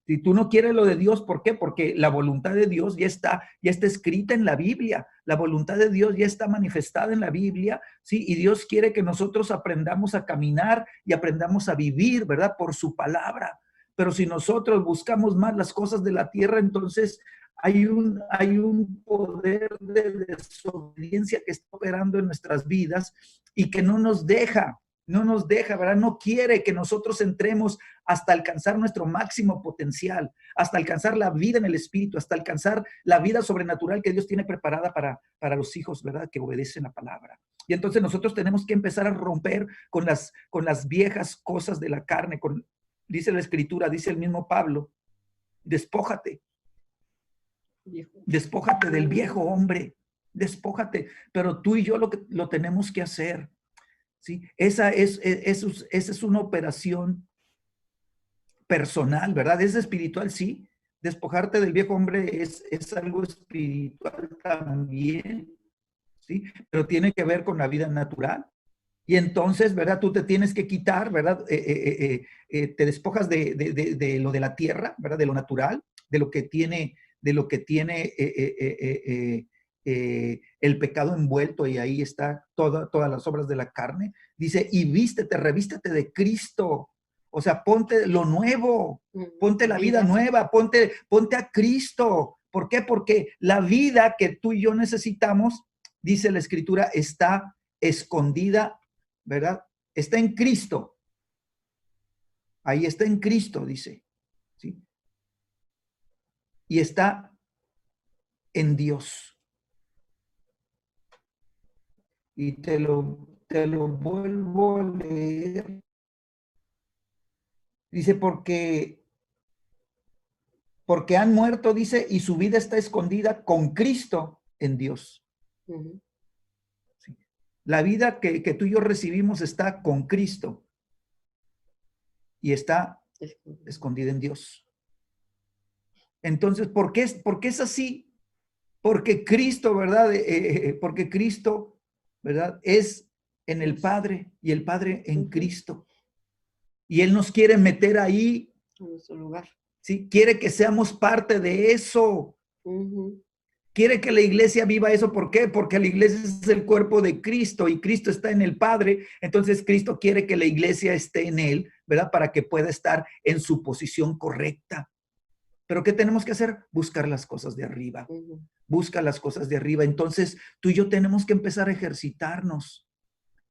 Si tú no quieres lo de Dios, ¿por qué? Porque la voluntad de Dios ya está escrita en la Biblia. La voluntad de Dios ya está manifestada en la Biblia, ¿sí? Y Dios quiere que nosotros aprendamos a caminar y aprendamos a vivir, ¿verdad? Por su palabra. Pero si nosotros buscamos más las cosas de la tierra, entonces hay un poder de desobediencia que está operando en nuestras vidas y que no nos deja, ¿verdad? No quiere que nosotros entremos hasta alcanzar nuestro máximo potencial, hasta alcanzar la vida en el Espíritu, hasta alcanzar la vida sobrenatural que Dios tiene preparada para los hijos, ¿verdad? Que obedecen la palabra. Y entonces nosotros tenemos que empezar a romper con las viejas cosas de la carne. Dice la Escritura, dice el mismo Pablo, despójate del viejo hombre, despójate. Pero tú y yo lo tenemos que hacer. ¿Sí? Esa es una operación personal, ¿verdad? Es espiritual, sí. Despojarte del viejo hombre es algo espiritual también, ¿sí? Pero tiene que ver con la vida natural. Y entonces, ¿verdad? Tú te tienes que quitar, ¿verdad? Te despojas de lo de la tierra, ¿verdad? De lo natural, de lo que tiene el pecado envuelto, y ahí está todas las obras de la carne. Dice, y revístete de Cristo. O sea, ponte lo nuevo, ponte la vida nueva, ponte a Cristo. ¿Por qué? Porque la vida que tú y yo necesitamos, dice la Escritura, está escondida, ¿verdad? Está en Cristo. Ahí está en Cristo, dice. ¿Sí? Y está en Dios. Y te lo vuelvo a leer. Dice, porque han muerto, dice, y su vida está escondida con Cristo en Dios. Sí. La vida que tú y yo recibimos está con Cristo y está escondida en Dios. Entonces, ¿por qué es así? Porque Cristo, ¿verdad? Porque Cristo, ¿verdad? Es en el Padre y el Padre en Cristo. Y Él nos quiere meter ahí. En nuestro lugar. ¿Sí? Quiere que seamos parte de eso. Quiere que la iglesia viva eso. ¿Por qué? Porque la iglesia es el cuerpo de Cristo y Cristo está en el Padre. Entonces Cristo quiere que la iglesia esté en Él, ¿verdad? Para que pueda estar en su posición correcta. Pero ¿qué tenemos que hacer? Buscar las cosas de arriba. Busca las cosas de arriba. Entonces tú y yo tenemos que empezar a ejercitarnos,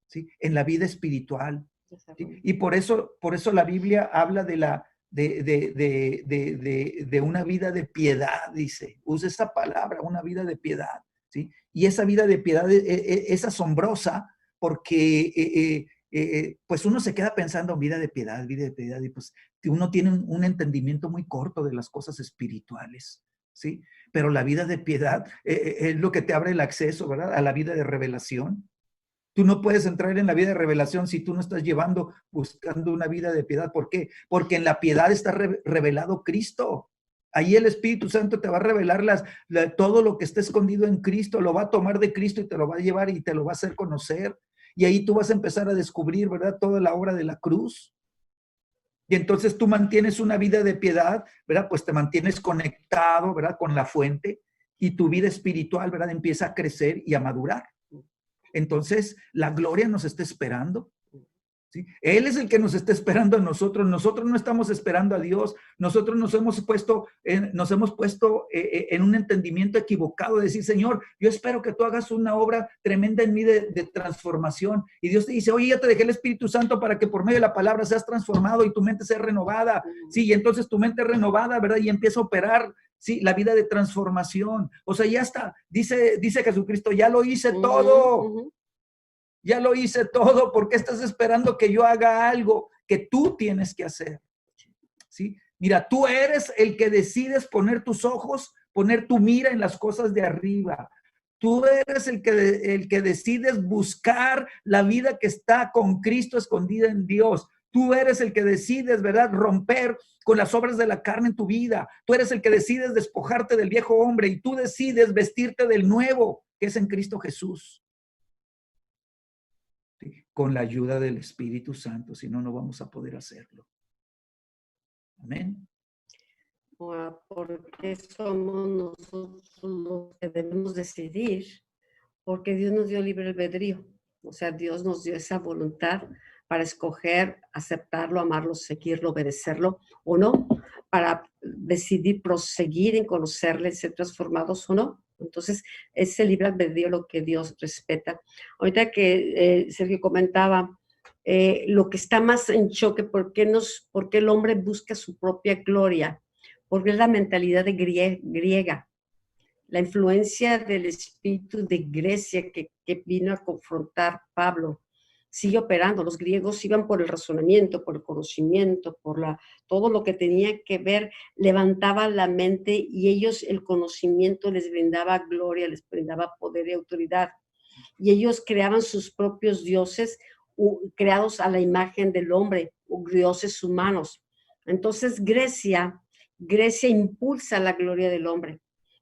¿sí? En la vida espiritual. ¿sí? Y por eso la Biblia habla de una vida de piedad, dice, usa esa palabra, una vida de piedad, ¿sí? Y esa vida de piedad es asombrosa porque pues uno se queda pensando vida de piedad, y pues uno tiene un entendimiento muy corto de las cosas espirituales, ¿sí? Pero la vida de piedad es lo que te abre el acceso, ¿verdad? A la vida de revelación. Tú no puedes entrar en la vida de revelación si tú no estás buscando una vida de piedad. ¿Por qué? Porque en la piedad está revelado Cristo. Ahí el Espíritu Santo te va a revelar todo lo que está escondido en Cristo, lo va a tomar de Cristo y te lo va a llevar y te lo va a hacer conocer. Y ahí tú vas a empezar a descubrir, ¿verdad? Toda la obra de la cruz. Y entonces tú mantienes una vida de piedad, ¿verdad? Pues te mantienes conectado, ¿verdad? Con la fuente y tu vida espiritual, ¿verdad? Empieza a crecer y a madurar. Entonces, la gloria nos está esperando, ¿sí? Él es el que nos está esperando a nosotros. Nosotros no estamos esperando a Dios. Nosotros nos hemos puesto en un entendimiento equivocado de decir, Señor, yo espero que tú hagas una obra tremenda en mí de transformación. Y Dios te dice, oye, ya te dejé el Espíritu Santo para que por medio de la palabra seas transformado y tu mente sea renovada. Sí, y entonces tu mente es renovada, ¿verdad? Y empieza a operar, sí, la vida de transformación. O sea, ya está. Dice Jesucristo, ya lo hice todo. Ya lo hice todo. ¿Por qué estás esperando que yo haga algo que tú tienes que hacer? ¿Sí? Mira, tú eres el que decides poner tus ojos, poner tu mira en las cosas de arriba. Tú eres el que decides buscar la vida que está con Cristo escondida en Dios. Tú eres el que decides, ¿verdad?, romper con las obras de la carne en tu vida. Tú eres el que decides despojarte del viejo hombre y tú decides vestirte del nuevo, que es en Cristo Jesús. Con la ayuda del Espíritu Santo, si no, no vamos a poder hacerlo. Amén. Porque somos nosotros los que debemos decidir, porque Dios nos dio libre albedrío. O sea, Dios nos dio esa voluntad para escoger, aceptarlo, amarlo, seguirlo, obedecerlo o no, para decidir proseguir en conocerle, ser transformados o no. Entonces, ese libre albedrío lo que Dios respeta. Ahorita que Sergio comentaba, lo que está más en choque, ¿por qué el hombre busca su propia gloria? Porque es la mentalidad griega, la influencia del espíritu de Grecia que vino a confrontar Pablo. Sigue operando. Los griegos iban por el razonamiento, por el conocimiento, todo lo que tenía que ver, levantaba la mente y ellos el conocimiento les brindaba gloria, les brindaba poder y autoridad. Y ellos creaban sus propios dioses creados a la imagen del hombre, dioses humanos. Entonces Grecia impulsa la gloria del hombre.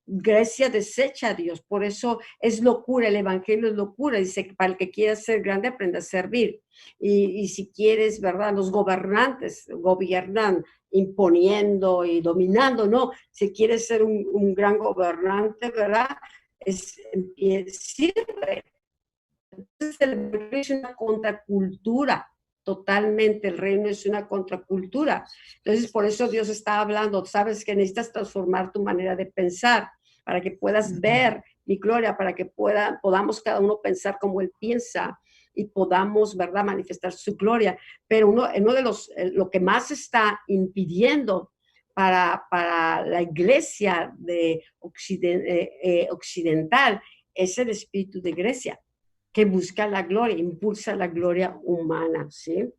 Grecia desecha a Dios, por eso es locura, el evangelio es locura, dice que para el que quiera ser grande aprende a servir, y si quieres, ¿verdad? Los gobernantes gobiernan imponiendo y dominando, no, si quieres ser un gran gobernante, ¿verdad? Sirve. Entonces el evangelio es una contracultura, totalmente, el reino es una contracultura. Entonces, por eso Dios está hablando, sabes que necesitas transformar tu manera de pensar para que puedas ver mi gloria, para que podamos cada uno pensar como Él piensa y podamos, ¿verdad?, manifestar su gloria. Pero uno de lo que más está impidiendo para la iglesia occidental es el espíritu de Grecia, que busca la gloria, impulsa la gloria humana, ¿sí?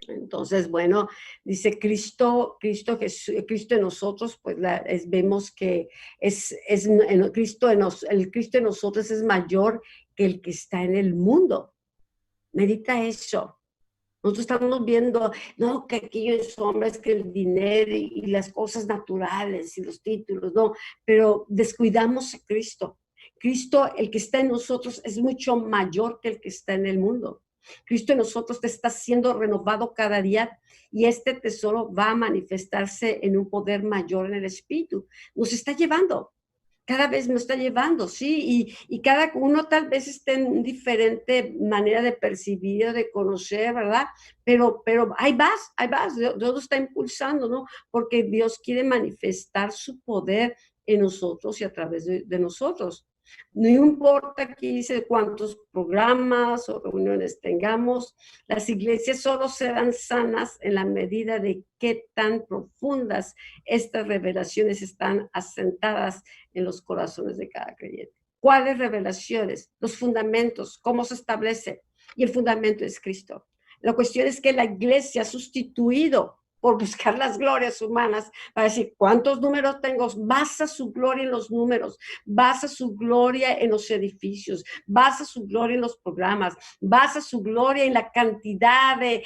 Entonces, bueno, dice Cristo en nosotros, pues vemos que el Cristo en nosotros es mayor que el que está en el mundo. Medita eso. Nosotros estamos viendo, no, que aquellos hombres, que el dinero y las cosas naturales y los títulos, no, pero descuidamos a Cristo. Cristo, el que está en nosotros, es mucho mayor que el que está en el mundo. Cristo en nosotros te está siendo renovado cada día y este tesoro va a manifestarse en un poder mayor en el espíritu. Nos está llevando. Cada vez nos está llevando, ¿sí? Y cada uno tal vez esté en diferente manera de percibir, de conocer, ¿verdad? Pero ahí vas, Dios lo está impulsando, ¿no? Porque Dios quiere manifestar su poder en nosotros y a través de nosotros. No importa aquí dice cuántos programas o reuniones tengamos, las iglesias solo serán sanas en la medida de qué tan profundas estas revelaciones están asentadas en los corazones de cada creyente. ¿Cuáles revelaciones? Los fundamentos, cómo se establece. Y el fundamento es Cristo. La cuestión es que la iglesia ha sustituido por buscar las glorias humanas, para decir cuántos números tengo, basa su gloria en los números, basa su gloria en los edificios, basa su gloria en los programas, basa su gloria en la cantidad de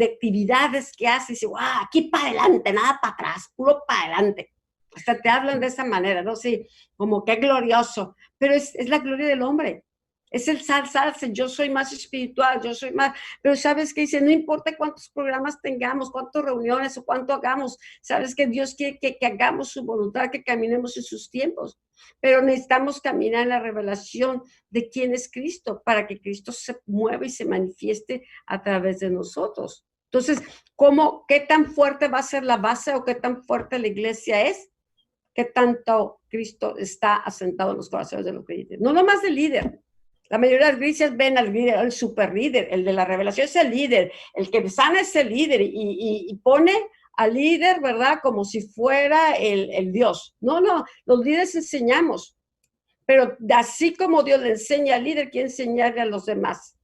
actividades que hace, y dice, wow, aquí para adelante, nada para atrás, puro para adelante. Hasta te hablan de esa manera, ¿no? Sí, como que glorioso, pero es la gloria del hombre. Es el salsa, yo soy más espiritual, yo soy más, pero sabes que dice, no importa cuántos programas tengamos, cuántas reuniones o cuánto hagamos, sabes que Dios quiere que hagamos su voluntad, que caminemos en sus tiempos, pero necesitamos caminar en la revelación de quién es Cristo, para que Cristo se mueva y se manifieste a través de nosotros. Entonces, ¿qué tan fuerte va a ser la base o qué tan fuerte la iglesia es? ¿Qué tanto Cristo está asentado en los corazones de los creyentes? No nomás del líder. La mayoría de las iglesias ven al líder, el super líder, el de la revelación es el líder, el que sana es el líder y pone al líder, ¿verdad? Como si fuera el Dios. No, los líderes enseñamos, pero así como Dios le enseña al líder, quiere enseñarle a los demás.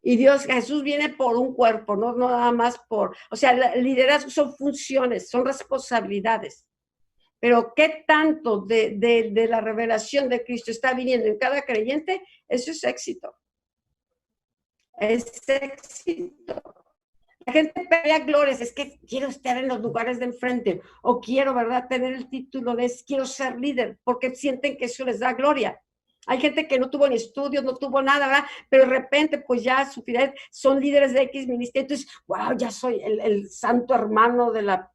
Y Jesús viene por un cuerpo, no nada más o sea, el liderazgo son funciones, son responsabilidades. Pero qué tanto de la revelación de Cristo está viniendo en cada creyente, eso es éxito. Es éxito. La gente pelea glorias, es que quiero estar en los lugares de enfrente, o quiero, ¿verdad?, tener el título de quiero ser líder, porque sienten que eso les da gloria. Hay gente que no tuvo ni estudios, no tuvo nada, ¿verdad? Pero de repente, pues ya son líderes de X ministerio, entonces, wow, ya soy el santo hermano de la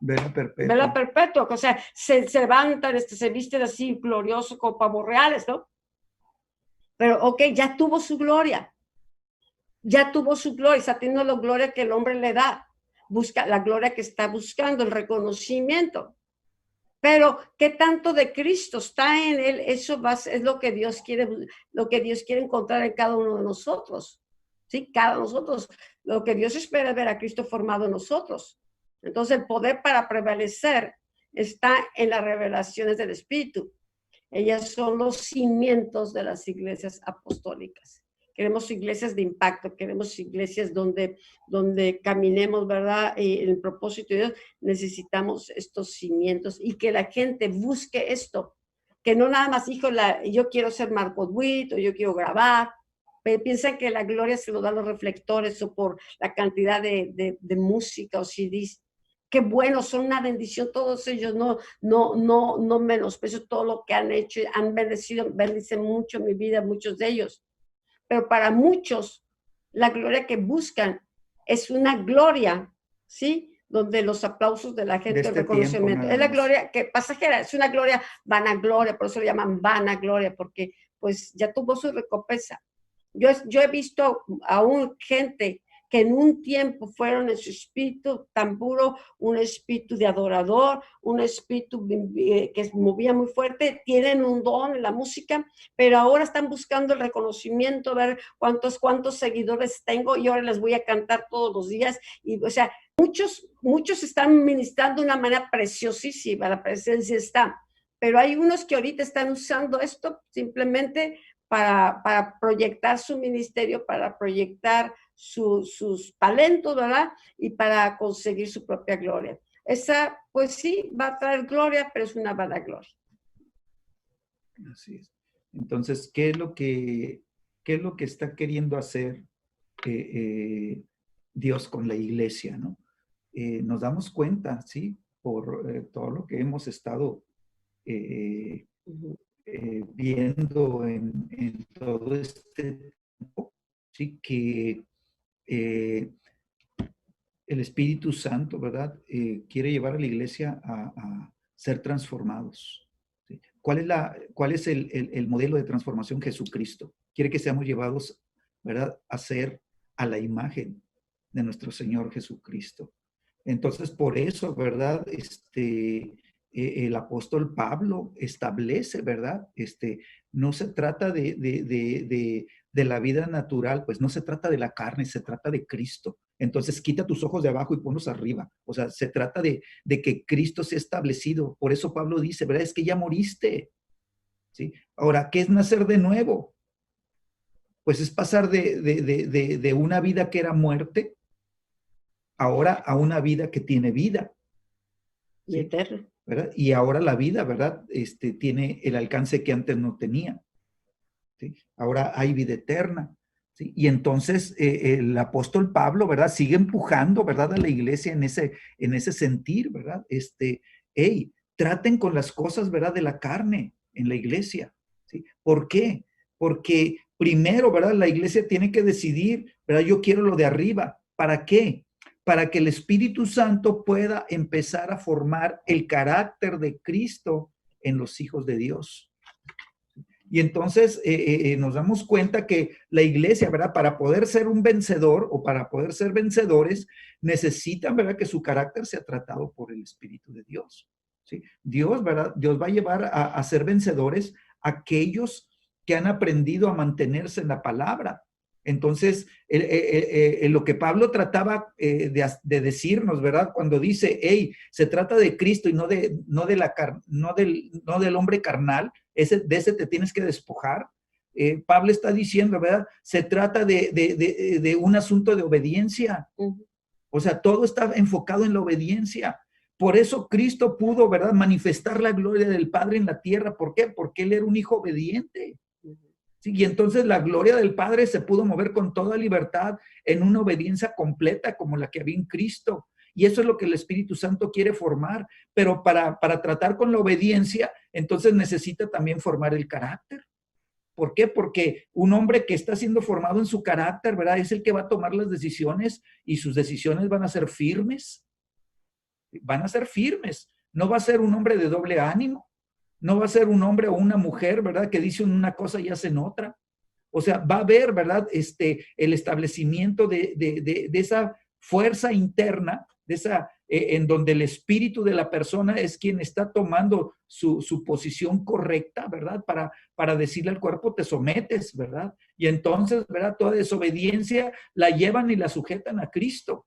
Vela perpetua. Vela perpetua, o sea, se levantan, se visten así glorioso como pavos reales, ¿no? Pero, ok, ya tuvo su gloria, está teniendo la gloria que el hombre le da, busca la gloria que está buscando, el reconocimiento. Pero, ¿qué tanto de Cristo está en él? Eso es lo que Dios quiere encontrar en cada uno de nosotros, ¿sí? Cada nosotros, lo que Dios espera es ver a Cristo formado en nosotros. Entonces, el poder para prevalecer está en las revelaciones del Espíritu. Ellas son los cimientos de las iglesias apostólicas. Queremos iglesias de impacto, queremos iglesias donde caminemos, ¿verdad? Y en el propósito de Dios necesitamos estos cimientos y que la gente busque esto. Que no nada más, yo quiero ser Marcos Witt o yo quiero grabar. Pero piensan que la gloria se lo dan los reflectores o por la cantidad de música o CDs. Qué bueno, son una bendición todos ellos, no menosprecio todo lo que han hecho, han bendicen mucho mi vida, muchos de ellos. Pero para muchos, la gloria que buscan es una gloria, ¿sí? Donde los aplausos de la gente, el reconocimiento. Es la gloria que pasajera, es una gloria vanagloria, por eso le llaman vanagloria, porque pues ya tuvo su recompensa. Yo he visto aún gente que en un tiempo fueron en su espíritu tan puro, un espíritu de adorador, un espíritu que se movía muy fuerte, tienen un don en la música, pero ahora están buscando el reconocimiento, ver cuántos seguidores tengo y ahora les voy a cantar todos los días. Y, o sea, muchos están ministrando de una manera preciosísima, la presencia está, pero hay unos que ahorita están usando esto simplemente para proyectar su ministerio, para proyectar sus talentos, ¿verdad? Y para conseguir su propia gloria. Esa, pues sí, va a traer gloria, pero es una vanagloria. Así es. Entonces, ¿qué es lo que está queriendo hacer Dios con la iglesia, ¿no? Nos damos cuenta, ¿sí? Por todo lo que hemos estado viendo en todo este tiempo, ¿sí? Que el Espíritu Santo, ¿verdad? Quiere llevar a la iglesia a ser transformados. ¿Sí? ¿Cuál es el modelo de transformación? Jesucristo. Quiere que seamos llevados, ¿verdad? A ser a la imagen de nuestro Señor Jesucristo. Entonces, por eso, ¿verdad? el apóstol Pablo establece, ¿verdad? No se trata de la vida natural, pues no se trata de la carne, se trata de Cristo. Entonces quita tus ojos de abajo y ponlos arriba. O sea, se trata de que Cristo sea establecido. Por eso Pablo dice, ¿verdad? Es que ya moriste, ¿sí? Ahora, ¿qué es nacer de nuevo? Pues es pasar de una vida que era muerte, ahora a una vida que tiene vida. Y eterna. ¿Verdad? Y ahora la vida, ¿verdad? Tiene el alcance que antes no tenía. ¿Sí? Ahora hay vida eterna. ¿Sí? Y entonces el apóstol Pablo, ¿verdad? Sigue empujando, ¿verdad? A la iglesia en ese sentir, ¿verdad? Hey, traten con las cosas, ¿verdad? De la carne en la iglesia. ¿Sí? ¿Por qué? Porque primero, ¿verdad? La iglesia tiene que decidir, ¿verdad? Yo quiero lo de arriba. ¿Para qué? Para que el Espíritu Santo pueda empezar a formar el carácter de Cristo en los hijos de Dios. Y entonces nos damos cuenta que la iglesia, ¿verdad? Para poder ser un vencedor o para poder ser vencedores, necesitan, ¿verdad? Que su carácter sea tratado por el Espíritu de Dios. ¿Sí? Dios, ¿verdad? Dios va a llevar a ser vencedores a aquellos que han aprendido a mantenerse en la palabra. Entonces, lo que Pablo trataba de decirnos, ¿verdad? Cuando dice, hey, se trata de Cristo y no del hombre carnal, de ese te tienes que despojar. Pablo está diciendo, ¿verdad? Se trata de un asunto de obediencia. O sea, todo está enfocado en la obediencia. Por eso Cristo pudo, ¿verdad? Manifestar la gloria del Padre en la tierra. ¿Por qué? Porque Él era un hijo obediente. ¿Sí? Y entonces la gloria del Padre se pudo mover con toda libertad en una obediencia completa como la que había en Cristo. Y eso es lo que el Espíritu Santo quiere formar. Pero para tratar con la obediencia, entonces necesita también formar el carácter. ¿Por qué? Porque un hombre que está siendo formado en su carácter, ¿verdad? Es el que va a tomar las decisiones y sus decisiones van a ser firmes. Van a ser firmes. No va a ser un hombre de doble ánimo. No va a ser un hombre o una mujer, ¿verdad? Que dicen una cosa y hacen otra. O sea, va a haber, ¿verdad? El establecimiento de esa fuerza interna, de esa, en donde el espíritu de la persona es quien está tomando su posición correcta, ¿verdad? Para decirle al cuerpo, te sometes, ¿verdad? Y entonces, ¿verdad? Toda desobediencia la llevan y la sujetan a Cristo.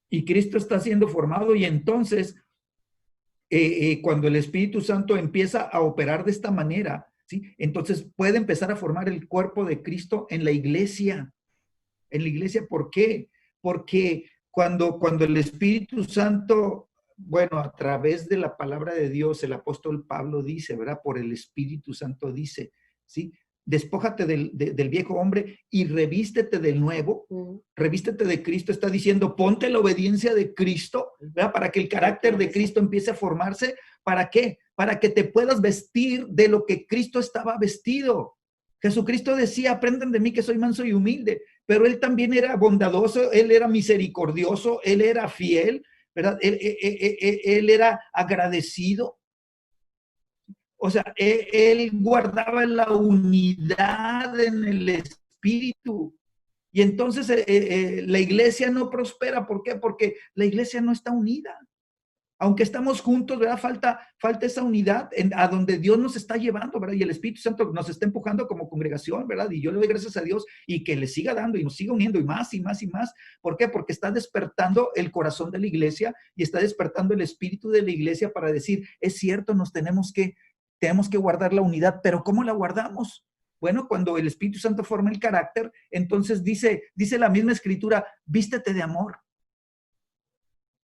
Y Cristo está siendo formado y entonces cuando el Espíritu Santo empieza a operar de esta manera, ¿sí? Entonces puede empezar a formar el cuerpo de Cristo en la iglesia. En la iglesia, ¿por qué? Porque cuando el Espíritu Santo, bueno, a través de la palabra de Dios, el apóstol Pablo dice, ¿verdad? Por el Espíritu Santo dice, ¿sí? Despójate del viejo hombre y revístete del nuevo, revístete de Cristo, está diciendo, ponte la obediencia de Cristo, ¿verdad? Para que el carácter de Cristo empiece a formarse. ¿Para qué? Para que te puedas vestir de lo que Cristo estaba vestido. Jesucristo decía, aprendan de mí que soy manso y humilde, pero Él también era bondadoso, Él era misericordioso, Él era fiel, ¿verdad? Él era agradecido. O sea, él guardaba la unidad en el espíritu. Y entonces la iglesia no prospera. ¿Por qué? Porque la iglesia no está unida. Aunque estamos juntos, ¿verdad? Falta esa unidad a donde Dios nos está llevando, ¿verdad? Y el Espíritu Santo nos está empujando como congregación, ¿verdad? Y yo le doy gracias a Dios y que le siga dando y nos siga uniendo y más y más y más. ¿Por qué? Porque está despertando el corazón de la iglesia y está despertando el espíritu de la iglesia para decir, es cierto, tenemos que guardar la unidad, pero ¿cómo la guardamos? Bueno, cuando el Espíritu Santo forma el carácter, entonces dice la misma escritura, vístete de amor.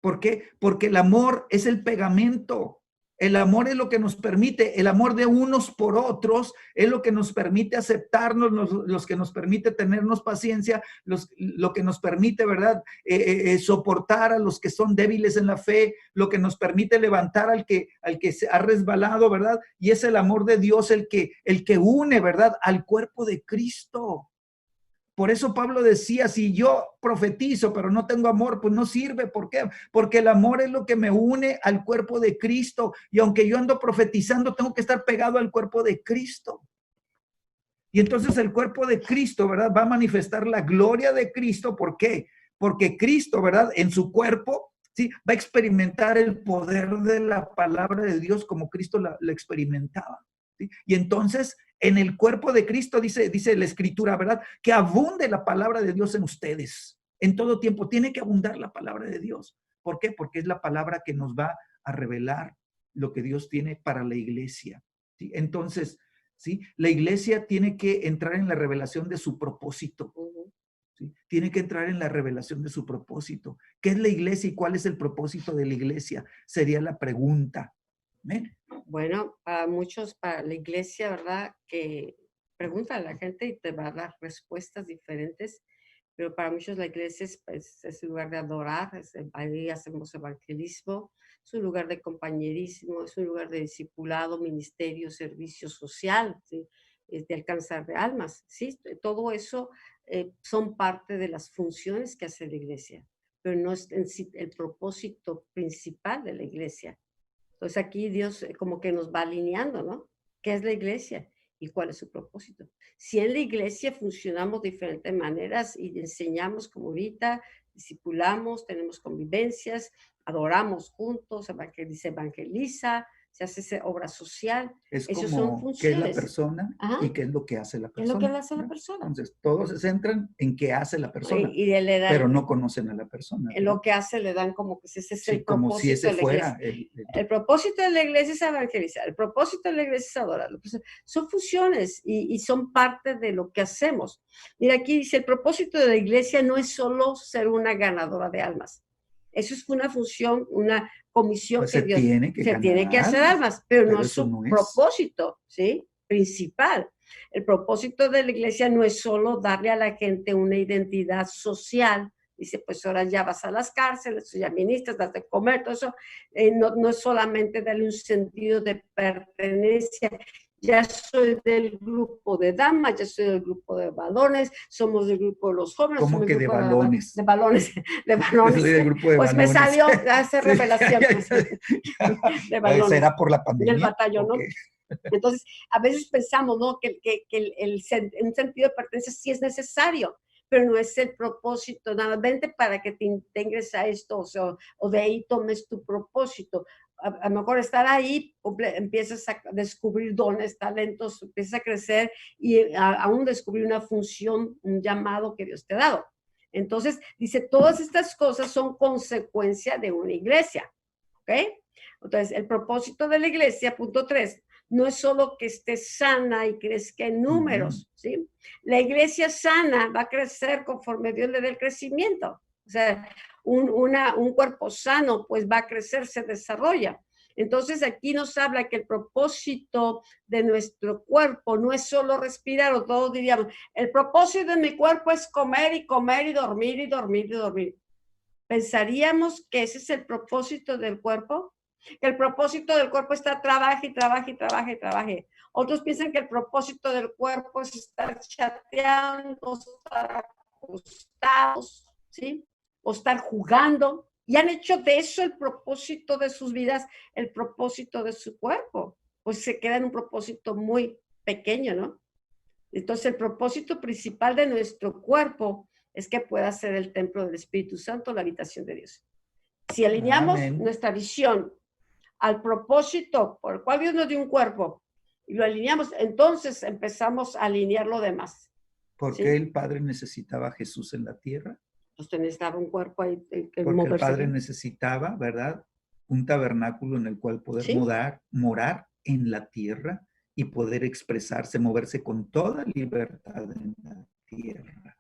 ¿Por qué? Porque el amor es el pegamento. El amor es lo que nos permite, el amor de unos por otros es lo que nos permite aceptarnos, los que nos permite tenernos paciencia, lo que nos permite, ¿verdad? Soportar a los que son débiles en la fe, lo que nos permite levantar al que se ha resbalado, ¿verdad? Y es el amor de Dios el que une, ¿verdad? Al cuerpo de Cristo. Por eso Pablo decía, si yo profetizo pero no tengo amor, pues no sirve. ¿Por qué? Porque el amor es lo que me une al cuerpo de Cristo. Y aunque yo ando profetizando, tengo que estar pegado al cuerpo de Cristo. Y entonces el cuerpo de Cristo, ¿verdad? Va a manifestar la gloria de Cristo. ¿Por qué? Porque Cristo, ¿verdad? En su cuerpo ¿sí? Va a experimentar el poder de la palabra de Dios como Cristo la experimentaba, ¿sí? Y entonces, en el cuerpo de Cristo, dice la Escritura, ¿verdad? Que abunde la palabra de Dios en ustedes. En todo tiempo tiene que abundar la palabra de Dios. ¿Por qué? Porque es la palabra que nos va a revelar lo que Dios tiene para la iglesia, ¿sí? Entonces, ¿sí? La iglesia tiene que entrar en la revelación de su propósito. ¿Sí? Tiene que entrar en la revelación de su propósito. ¿Qué es la iglesia y cuál es el propósito de la iglesia? Sería la pregunta. ¿Ven? Bueno, para muchos, para la iglesia, ¿verdad? Que pregunta a la gente y te va a dar respuestas diferentes, pero para muchos la iglesia es un lugar de adorar, ahí hacemos evangelismo, es un lugar de compañerismo, es un lugar de discipulado, ministerio, servicio social, ¿sí? De alcanzar de almas, ¿sí? Todo eso son parte de las funciones que hace la iglesia, pero no es en sí el propósito principal de la iglesia. Entonces aquí Dios como que nos va alineando, ¿no? ¿Qué es la iglesia? ¿Y cuál es su propósito? Si en la iglesia funcionamos de diferentes maneras y enseñamos como ahorita, discipulamos, tenemos convivencias, adoramos juntos, se evangeliza, se hace obra social. Es Esas son como qué es la funciones. persona Ajá. y qué es lo que hace la ¿Qué es lo que persona, hace la ¿no? persona? Entonces, todos se centran en qué hace la persona, Y le dan, pero no conocen a la persona, en ¿verdad? lo que hace le dan como que ese es el Sí, como si propósito ese de la iglesia. fuera El propósito de la iglesia es evangelizar, el propósito de la iglesia es adorar. Son funciones y son parte de lo que hacemos. Mira, aquí dice, el propósito de la iglesia no es solo ser una ganadora de almas. Eso es una función, una comisión pues que se Dios tiene que se ganar tiene que hacer almas, almas, pero no es eso su no es. propósito, ¿sí? Principal. El propósito de la iglesia no es solo darle a la gente una identidad social. Dice, pues ahora ya vas a las cárceles, ya ministras, das de comer, todo eso. No es solamente darle un sentido de pertenencia. Ya soy del grupo de damas, ya soy del grupo de balones, somos del grupo de los jóvenes. ¿Cómo somos que del de grupo balones? de balones, de balones. Soy del grupo de Pues me balones. salió a hacer Sí, revelación ya. de balones. ¿Será por la Del pandemia? batallón, ¿no? Okay. Entonces, a veces pensamos, ¿no? Que un sentido de pertenencia sí es necesario, pero no es el propósito, nada, vente para que te integres a esto, o de ahí tomes tu propósito. A lo mejor estar ahí, empiezas a descubrir dones, talentos, empiezas a crecer y aún descubrir una función, un llamado que Dios te ha dado. Entonces, dice, todas estas cosas son consecuencia de una iglesia, ¿ok? Entonces, el propósito de la iglesia, punto 3, no es solo que esté sana y crezca en números, ¿sí? La iglesia sana va a crecer conforme Dios le dé el crecimiento. O sea, un cuerpo sano, pues va a crecer, se desarrolla. Entonces, aquí nos habla que el propósito de nuestro cuerpo no es solo respirar, o todos diríamos, el propósito de mi cuerpo es comer y comer y dormir y dormir y dormir. ¿Pensaríamos que ese es el propósito del cuerpo? Que el propósito del cuerpo está trabaje y trabaje y trabaje y trabaje. Otros piensan que el propósito del cuerpo es estar chateando, estar acostados, ¿sí? O estar jugando. Y han hecho de eso el propósito de sus vidas, el propósito de su cuerpo. Pues se queda en un propósito muy pequeño, ¿no? Entonces, el propósito principal de nuestro cuerpo es que pueda ser el templo del Espíritu Santo, la habitación de Dios. Si alineamos nuestra visión al propósito por el cual Dios nos dio un cuerpo y lo alineamos, entonces empezamos a alinear lo demás. ¿Por qué el Padre necesitaba a Jesús en la tierra? Pues necesitaba un cuerpo ahí. Porque el Padre necesitaba, ¿verdad? Un tabernáculo en el cual poder morar en la tierra y poder expresarse, moverse con toda libertad en la tierra.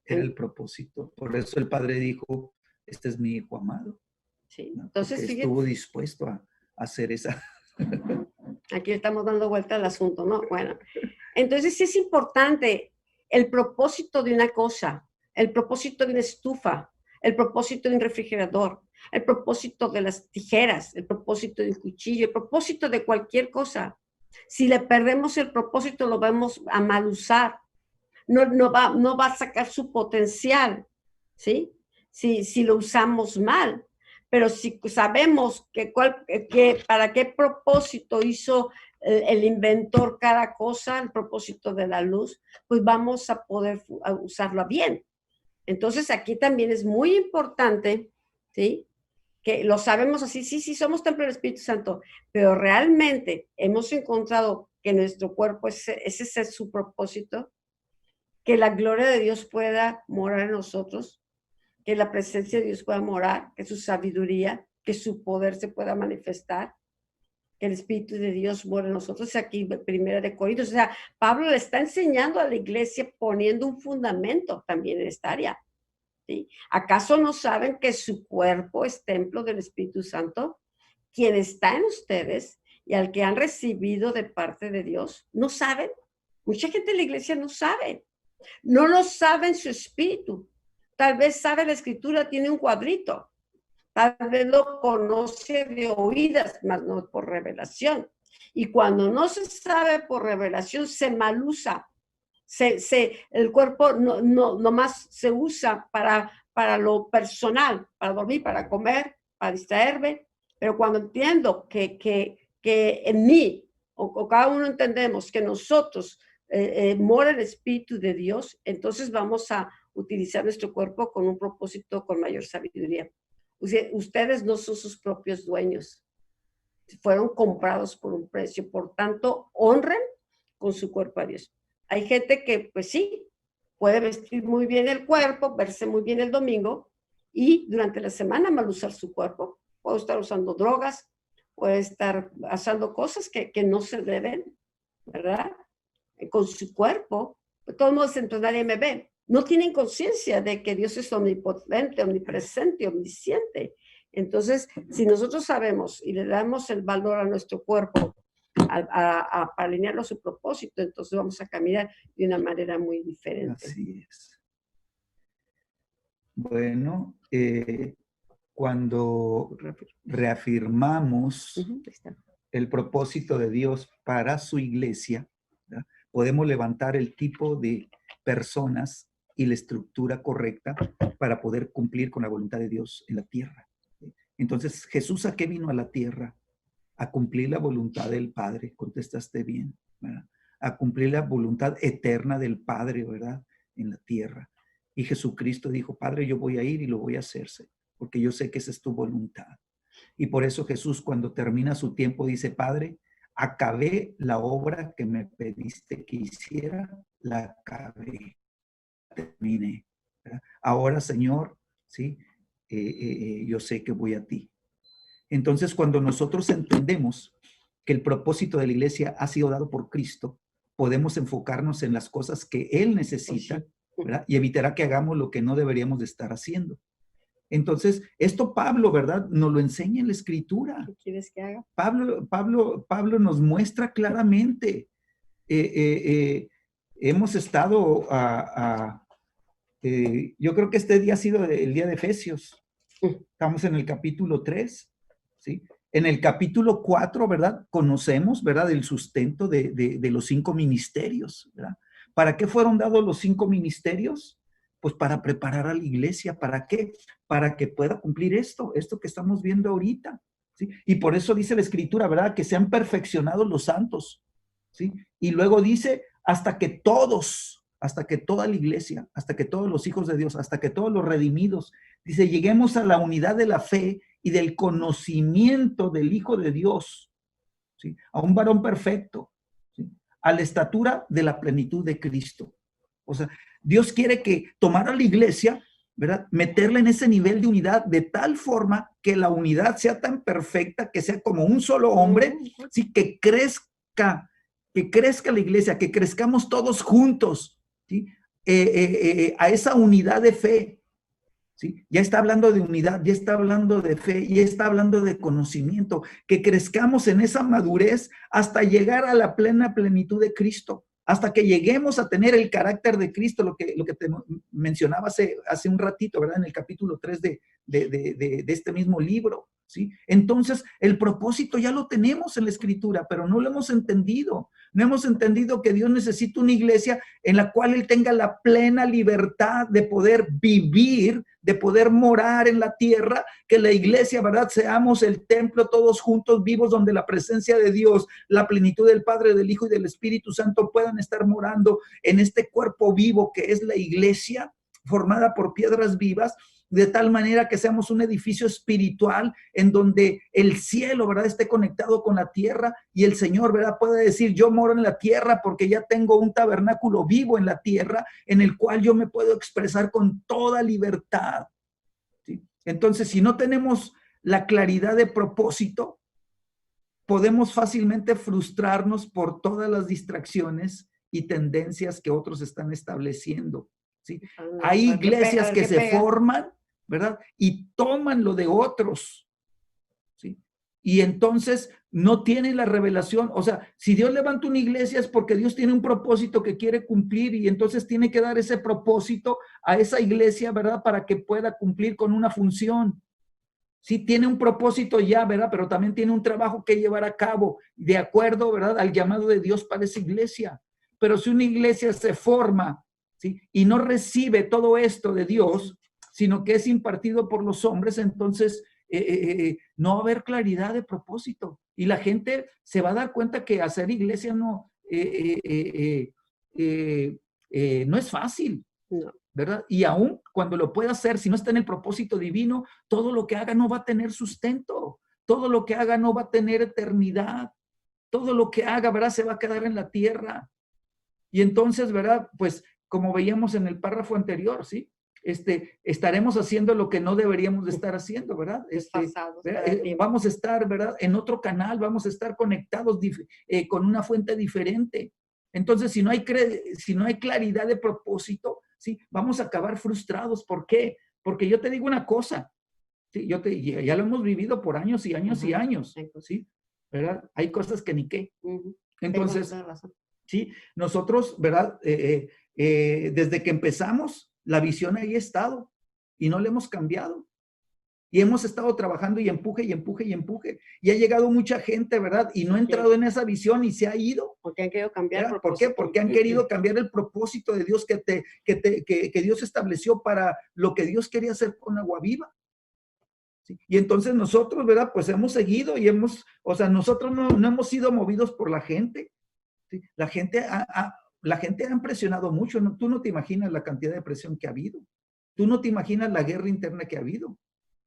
Era el propósito. Por eso el Padre dijo, este es mi hijo amado. Sí. ¿no? Entonces, porque estuvo dispuesto a hacer esa. Aquí estamos dando vuelta al asunto, ¿no? Bueno, entonces sí es importante el propósito de una cosa, el propósito de una estufa, el propósito de un refrigerador, el propósito de las tijeras, el propósito de un cuchillo, el propósito de cualquier cosa. Si le perdemos el propósito, lo vamos a mal usar. No va a sacar su potencial, ¿sí? Si lo usamos mal. Pero si sabemos para qué propósito hizo el inventor cada cosa, el propósito de la luz, pues vamos a poder usarla bien. Entonces aquí también es muy importante, ¿sí? que lo sabemos así, sí, somos templo del Espíritu Santo, pero realmente hemos encontrado que nuestro cuerpo, ese es su propósito, que la gloria de Dios pueda morar en nosotros, que la presencia de Dios pueda morar, que su sabiduría, que su poder se pueda manifestar, que el Espíritu de Dios mora en nosotros. Aquí, Primera de Corintios, o sea, Pablo le está enseñando a la iglesia poniendo un fundamento también en esta área. ¿Sí? ¿Acaso no saben que su cuerpo es templo del Espíritu Santo, quien está en ustedes y al que han recibido de parte de Dios? ¿No saben? Mucha gente en la iglesia no sabe. No lo sabe en su espíritu. Tal vez sabe la escritura, tiene un cuadrito. Tal vez lo conoce de oídas, mas no por revelación. Y cuando no se sabe por revelación, se malusa. El cuerpo no más se usa para lo personal, para dormir, para comer, para distraerme. Pero cuando entiendo que en mí, o cada uno entendemos que nosotros mora el Espíritu de Dios, entonces vamos a utilizar nuestro cuerpo con un propósito, con mayor sabiduría. Ustedes no son sus propios dueños. Fueron comprados por un precio. Por tanto, honren con su cuerpo a Dios. Hay gente que, pues sí, puede vestir muy bien el cuerpo, verse muy bien el domingo y durante la semana mal usar su cuerpo. Puede estar usando drogas, puede estar haciendo cosas que no se deben, ¿verdad? Con su cuerpo. De todos modos, entonces nadie me ve. No tienen conciencia de que Dios es omnipotente, omnipresente, omnisciente. Entonces, si nosotros sabemos y le damos el valor a nuestro cuerpo para alinearlo a su propósito, entonces vamos a caminar de una manera muy diferente. Así es. Bueno, cuando reafirmamos el propósito de Dios para su iglesia, ¿verdad? Podemos levantar el tipo de personas y la estructura correcta para poder cumplir con la voluntad de Dios en la tierra. Entonces, ¿Jesús a qué vino a la tierra? A cumplir la voluntad del Padre, contestaste bien, ¿verdad? A cumplir la voluntad eterna del Padre, ¿verdad? En la tierra. Y Jesucristo dijo, Padre, yo voy a ir y lo voy a hacerse, porque yo sé que esa es tu voluntad. Y por eso Jesús, cuando termina su tiempo, dice, Padre, acabé la obra que me pediste que hiciera, la acabé, terminé, ¿verdad? Ahora, Señor, ¿sí? Yo sé que voy a ti. Entonces, cuando nosotros entendemos que el propósito de la iglesia ha sido dado por Cristo, podemos enfocarnos en las cosas que Él necesita, ¿verdad? Y evitará que hagamos lo que no deberíamos de estar haciendo. Entonces, esto Pablo, ¿verdad? Nos lo enseña en la Escritura. ¿Qué quieres que haga? Pablo nos muestra claramente. Hemos estado yo creo que este día ha sido el día de Efesios. Estamos en el capítulo 3, ¿sí? En el capítulo 4, ¿verdad? Conocemos, ¿verdad? El sustento de los 5 ministerios, ¿verdad? ¿Para qué fueron dados los 5 ministerios? Pues para preparar a la iglesia. ¿Para qué? Para que pueda cumplir esto que estamos viendo ahorita, ¿sí? Y por eso dice la Escritura, ¿verdad? Que sean perfeccionados los santos, ¿sí? Y luego dice, hasta que toda la iglesia, hasta que todos los hijos de Dios, hasta que todos los redimidos, dice, lleguemos a la unidad de la fe y del conocimiento del Hijo de Dios, ¿sí? A un varón perfecto, ¿sí? A la estatura de la plenitud de Cristo. O sea, Dios quiere que tomar a la iglesia, ¿verdad? Meterla en ese nivel de unidad de tal forma que la unidad sea tan perfecta, que sea como un solo hombre, ¿sí? Que crezca la iglesia, que crezcamos todos juntos, ¿sí? A esa unidad de fe, ¿sí? Ya está hablando de unidad, ya está hablando de fe, ya está hablando de conocimiento, que crezcamos en esa madurez hasta llegar a la plena plenitud de Cristo, hasta que lleguemos a tener el carácter de Cristo, lo que te mencionaba hace un ratito, ¿verdad? En el capítulo 3 de este mismo libro, ¿sí? Entonces, el propósito ya lo tenemos en la Escritura, pero no lo hemos entendido. No hemos entendido que Dios necesita una iglesia en la cual Él tenga la plena libertad de poder vivir, de poder morar en la tierra, que la iglesia, ¿verdad? Seamos el templo todos juntos vivos, donde la presencia de Dios, la plenitud del Padre, del Hijo y del Espíritu Santo puedan estar morando en este cuerpo vivo que es la iglesia, formada por piedras vivas, de tal manera que seamos un edificio espiritual en donde el cielo, ¿verdad?, esté conectado con la tierra y el Señor, ¿verdad?, puede decir, yo moro en la tierra porque ya tengo un tabernáculo vivo en la tierra en el cual yo me puedo expresar con toda libertad, ¿sí? Entonces, si no tenemos la claridad de propósito, podemos fácilmente frustrarnos por todas las distracciones y tendencias que otros están estableciendo, ¿sí? Hay iglesias que se forman, ¿verdad?, y toman lo de otros, ¿sí? Y entonces no tienen la revelación. O sea, si Dios levanta una iglesia es porque Dios tiene un propósito que quiere cumplir y entonces tiene que dar ese propósito a esa iglesia, ¿verdad?, para que pueda cumplir con una función. Sí, tiene un propósito ya, ¿verdad? Pero también tiene un trabajo que llevar a cabo de acuerdo, ¿verdad?, al llamado de Dios para esa iglesia. Pero si una iglesia se forma, ¿sí?, y no recibe todo esto de Dios, sino que es impartido por los hombres, entonces no va a haber claridad de propósito. Y la gente se va a dar cuenta que hacer iglesia no es fácil. No. ¿Verdad? Y aún cuando lo pueda hacer, si no está en el propósito divino, todo lo que haga no va a tener sustento, todo lo que haga no va a tener eternidad, todo lo que haga, ¿verdad?, se va a quedar en la tierra. Y entonces, ¿verdad?, pues como veíamos en el párrafo anterior, ¿sí?, estaremos haciendo lo que no deberíamos de estar haciendo, ¿verdad? Vamos a estar, ¿verdad?, en otro canal, vamos a estar conectados con una fuente diferente. Entonces, si no hay claridad de propósito, ¿sí?, vamos a acabar frustrados. ¿Por qué? Porque yo te digo una cosa, ¿sí?, ya lo hemos vivido por años y años y años, ¿sí? ¿Verdad? Hay cosas que ni qué. Entonces, sí, nosotros, ¿verdad?, desde que empezamos, la visión ahí ha estado y no le hemos cambiado. Y hemos estado trabajando y empuje y empuje y empuje. Y ha llegado mucha gente, ¿verdad?, y no ha entrado en esa visión y se ha ido. Porque han querido cambiar el ¿Por qué? Porque han querido cambiar el propósito de Dios que Dios estableció para lo que Dios quería hacer con Agua Viva. ¿Sí? Y entonces nosotros, ¿verdad?, pues hemos seguido y nosotros no hemos sido movidos por la gente. ¿Sí? La gente ha impresionado mucho. ¿No? Tú no te imaginas la cantidad de presión que ha habido. Tú no te imaginas la guerra interna que ha habido.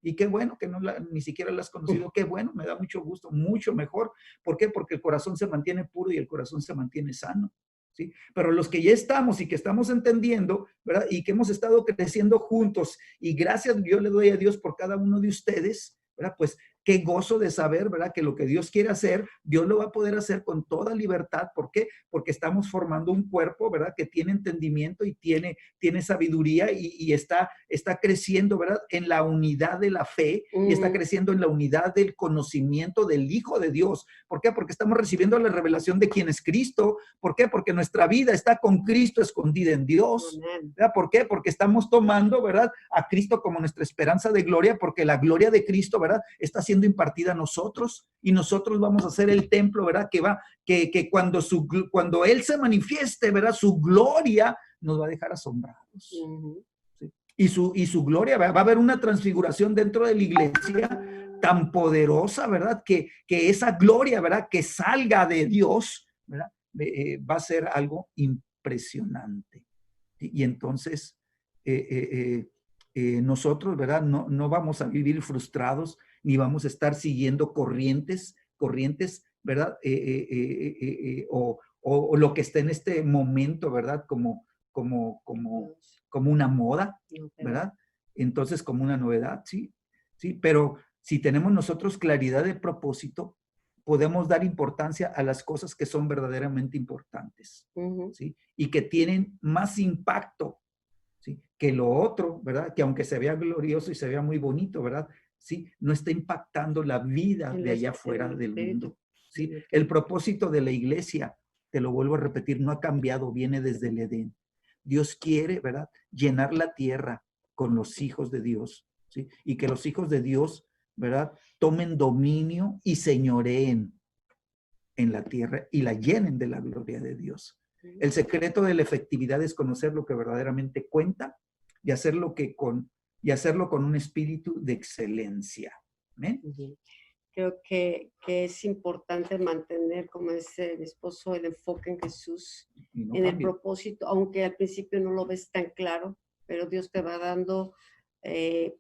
Y qué bueno que ni siquiera la has conocido. Qué bueno, me da mucho gusto, mucho mejor. ¿Por qué? Porque el corazón se mantiene puro y el corazón se mantiene sano. ¿Sí? Pero los que ya estamos y que estamos entendiendo, ¿verdad?, y que hemos estado creciendo juntos, y gracias yo le doy a Dios por cada uno de ustedes, ¿verdad? Pues qué gozo de saber, ¿verdad?, que lo que Dios quiere hacer, Dios lo va a poder hacer con toda libertad. ¿Por qué? Porque estamos formando un cuerpo, ¿verdad?, que tiene entendimiento y tiene sabiduría y está creciendo, ¿verdad?, en la unidad de la fe y está creciendo en la unidad del conocimiento del Hijo de Dios. ¿Por qué? Porque estamos recibiendo la revelación de quién es Cristo. ¿Por qué? Porque nuestra vida está con Cristo escondida en Dios. ¿Verdad? ¿Por qué? Porque estamos tomando, ¿verdad?, a Cristo como nuestra esperanza de gloria, porque la gloria de Cristo, ¿verdad?, está siendo impartida a nosotros y nosotros vamos a ser el templo, ¿verdad?, que cuando Él se manifieste, ¿verdad?, su gloria nos va a dejar asombrados. ¿Sí? Y su gloria, va a haber una transfiguración dentro de la iglesia tan poderosa, ¿verdad?, que esa gloria, ¿verdad?, que salga de Dios, ¿verdad?, va a ser algo impresionante. Y entonces nosotros, ¿verdad?, no vamos a vivir frustrados, ni vamos a estar siguiendo corrientes, ¿verdad?, o lo que está en este momento, ¿verdad?, como una moda, ¿verdad? Entonces, como una novedad, sí, sí, pero si tenemos nosotros claridad de propósito, podemos dar importancia a las cosas que son verdaderamente importantes, ¿sí? Y que tienen más impacto, ¿sí?, que lo otro, ¿verdad?, que aunque se vea glorioso y se vea muy bonito, ¿verdad?, ¿sí?, no está impactando la vida de allá afuera del mundo, ¿sí? El propósito de la iglesia, te lo vuelvo a repetir, no ha cambiado, viene desde el Edén. Dios quiere, ¿verdad?, llenar la tierra con los hijos de Dios, ¿sí? Y que los hijos de Dios, ¿verdad?, tomen dominio y señoreen en la tierra y la llenen de la gloria de Dios. El secreto de la efectividad es conocer lo que verdaderamente cuenta y hacerlo con un espíritu de excelencia. ¿Amén? Creo que es importante mantener, como dice mi esposo, el enfoque en Jesús, en el propósito, aunque al principio no lo ves tan claro, pero Dios te va dando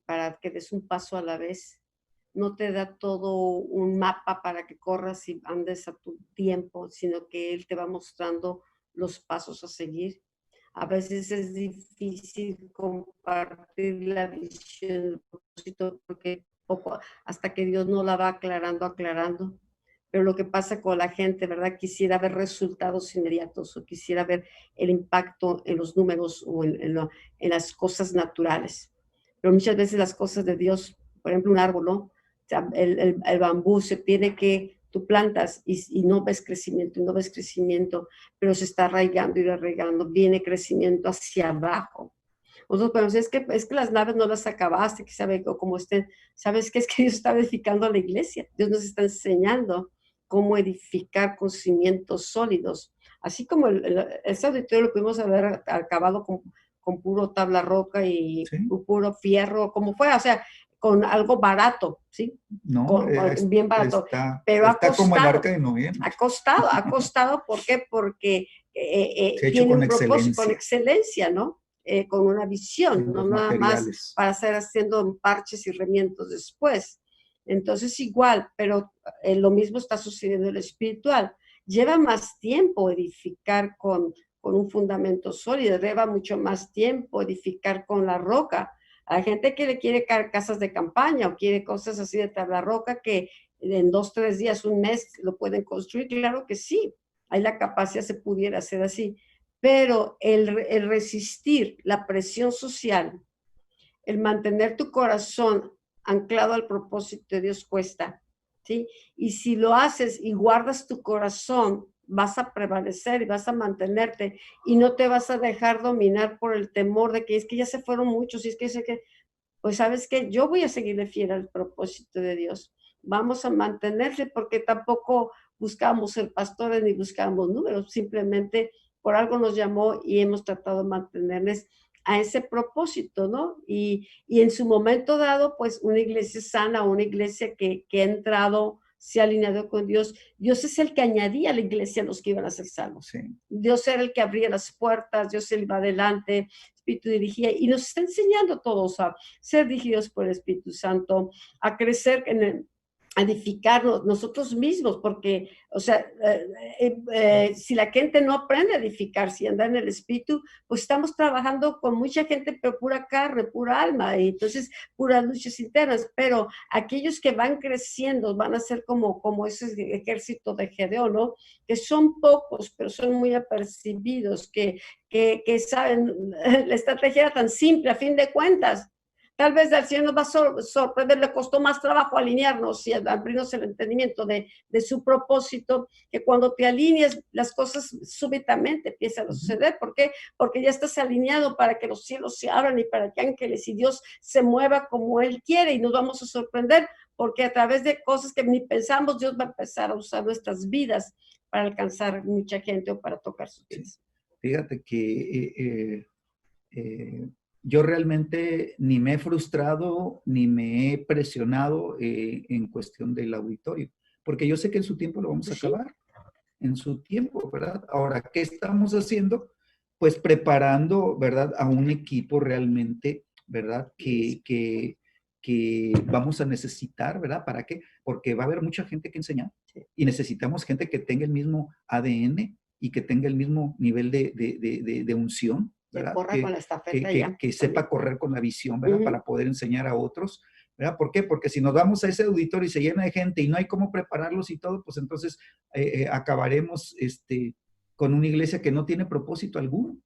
para que des un paso a la vez. No te da todo un mapa para que corras y andes a tu tiempo, sino que Él te va mostrando los pasos a seguir. A veces es difícil compartir la visión, el propósito, porque poco, hasta que Dios no la va aclarando. Pero lo que pasa con la gente, ¿verdad? Quisiera ver resultados inmediatos o quisiera ver el impacto en los números o en las cosas naturales. Pero muchas veces las cosas de Dios, por ejemplo, un árbol, ¿no? O sea, el bambú se tiene que, tú plantas y no ves crecimiento, y no ves crecimiento, pero se está arraigando y arraigando, viene crecimiento hacia abajo. Nosotros podemos decir, es que las naves no las acabaste, que sabe cómo estén. ¿Sabes qué? Es que Dios está edificando la iglesia. Dios nos está enseñando cómo edificar con cimientos sólidos. Así como ese auditorio lo pudimos haber acabado con puro tabla roca y Sí. puro fierro, como fuera, o sea, con algo barato, ¿sí? No, Bien barato. está, Pero está como el arca de Noé, ¿no? ha costado, ¿por qué? Porque Se ha hecho tiene con un propósito, con excelencia. excelencia, ¿no? Con una visión, En no los nada más materiales. para estar haciendo parches y remientos después. Entonces igual, pero lo mismo está sucediendo en lo espiritual. Lleva más tiempo edificar con un fundamento sólido, lleva mucho más tiempo edificar con la roca. Hay gente que le quiere casas de campaña o quiere cosas así de tabla roca que en 2, 3 días, un mes lo pueden construir. Claro que sí, hay la capacidad, se pudiera hacer así. Pero el resistir la presión social, el mantener tu corazón anclado al propósito de Dios cuesta, ¿sí? Y si lo haces y guardas tu corazón, vas a prevalecer y vas a mantenerte y no te vas a dejar dominar por el temor de que es que ya se fueron muchos y es que sé que, pues sabes que yo voy a seguirle fiel al propósito de Dios. Vamos a mantenerle porque tampoco buscamos ser pastores ni buscamos números, simplemente por algo nos llamó y hemos tratado de mantenerles a ese propósito, ¿no? Y en su momento dado, pues una iglesia sana, una iglesia que ha entrado, se ha alineado con Dios. Dios es el que añadía a la iglesia a los que iban a ser salvos. Sí. Dios era el que abría las puertas, Dios iba adelante, Espíritu dirigía y nos está enseñando a todos a ser dirigidos por el Espíritu Santo, a crecer a edificarnos nosotros mismos, porque, o sea, si la gente no aprende a edificar, si anda en el Espíritu, pues estamos trabajando con mucha gente, pero pura carne, pura alma, y entonces puras luchas internas, pero aquellos que van creciendo van a ser como ese ejército de Gedeón, ¿no? Que son pocos, pero son muy apercibidos, que saben, la estrategia era tan simple a fin de cuentas. Tal vez al Señor nos va a sorprender, le costó más trabajo alinearnos y abrirnos el entendimiento de su propósito, que cuando te alineas las cosas súbitamente empiezan a suceder. ¿Por qué? Porque ya estás alineado para que los cielos se abran y para que ángeles y Dios se mueva como Él quiere y nos vamos a sorprender porque a través de cosas que ni pensamos, Dios va a empezar a usar nuestras vidas para alcanzar mucha gente o para tocar sus vidas. Fíjate que yo realmente ni me he frustrado ni me he presionado en cuestión del auditorio, porque yo sé que en su tiempo lo vamos a acabar, en su tiempo, ¿verdad? Ahora, ¿qué estamos haciendo? Pues preparando, ¿verdad? A un equipo realmente, ¿verdad? Que vamos a necesitar, ¿verdad? ¿Para qué? Porque va a haber mucha gente que enseñar y necesitamos gente que tenga el mismo ADN y que tenga el mismo nivel de unción, ¿verdad? Que sepa correr con la visión, ¿verdad? Para poder enseñar a otros, ¿verdad? ¿Por qué? Porque si nos vamos a ese auditorio y se llena de gente y no hay cómo prepararlos y todo, pues entonces acabaremos con una iglesia que no tiene propósito alguno,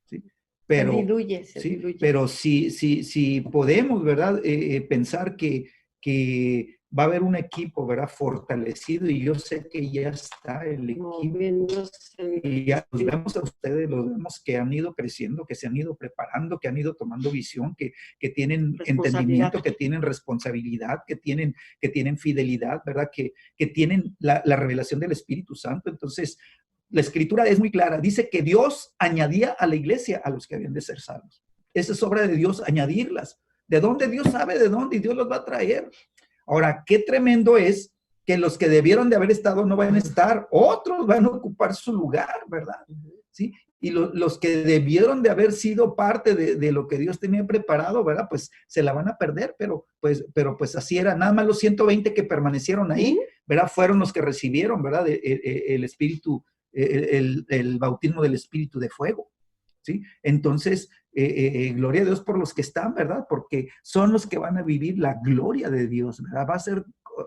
¿sí? Pero, se diluye. Pero si podemos, ¿verdad? Pensar que va a haber un equipo, ¿verdad? Fortalecido, y yo sé que ya está el equipo. Y ya los vemos a ustedes, los vemos que han ido creciendo, que se han ido preparando, que han ido tomando visión, que tienen entendimiento, que tienen responsabilidad, que tienen fidelidad, ¿verdad? Que tienen la revelación del Espíritu Santo. Entonces, la Escritura es muy clara. Dice que Dios añadía a la iglesia a los que habían de ser salvos. Esa es obra de Dios, añadirlas. ¿De dónde? Dios sabe de dónde y Dios los va a traer. Ahora, qué tremendo es que los que debieron de haber estado no van a estar, otros van a ocupar su lugar, ¿verdad? ¿Sí? y los que debieron de haber sido parte de lo que Dios tenía preparado, ¿verdad? Pues se la van a perder, pero pues así era. Nada más los 120 que permanecieron ahí, ¿verdad? Fueron los que recibieron, ¿verdad? El espíritu, el bautismo del espíritu de fuego, ¿sí? Entonces, gloria a Dios por los que están, ¿verdad? Porque son los que van a vivir la gloria de Dios, ¿verdad?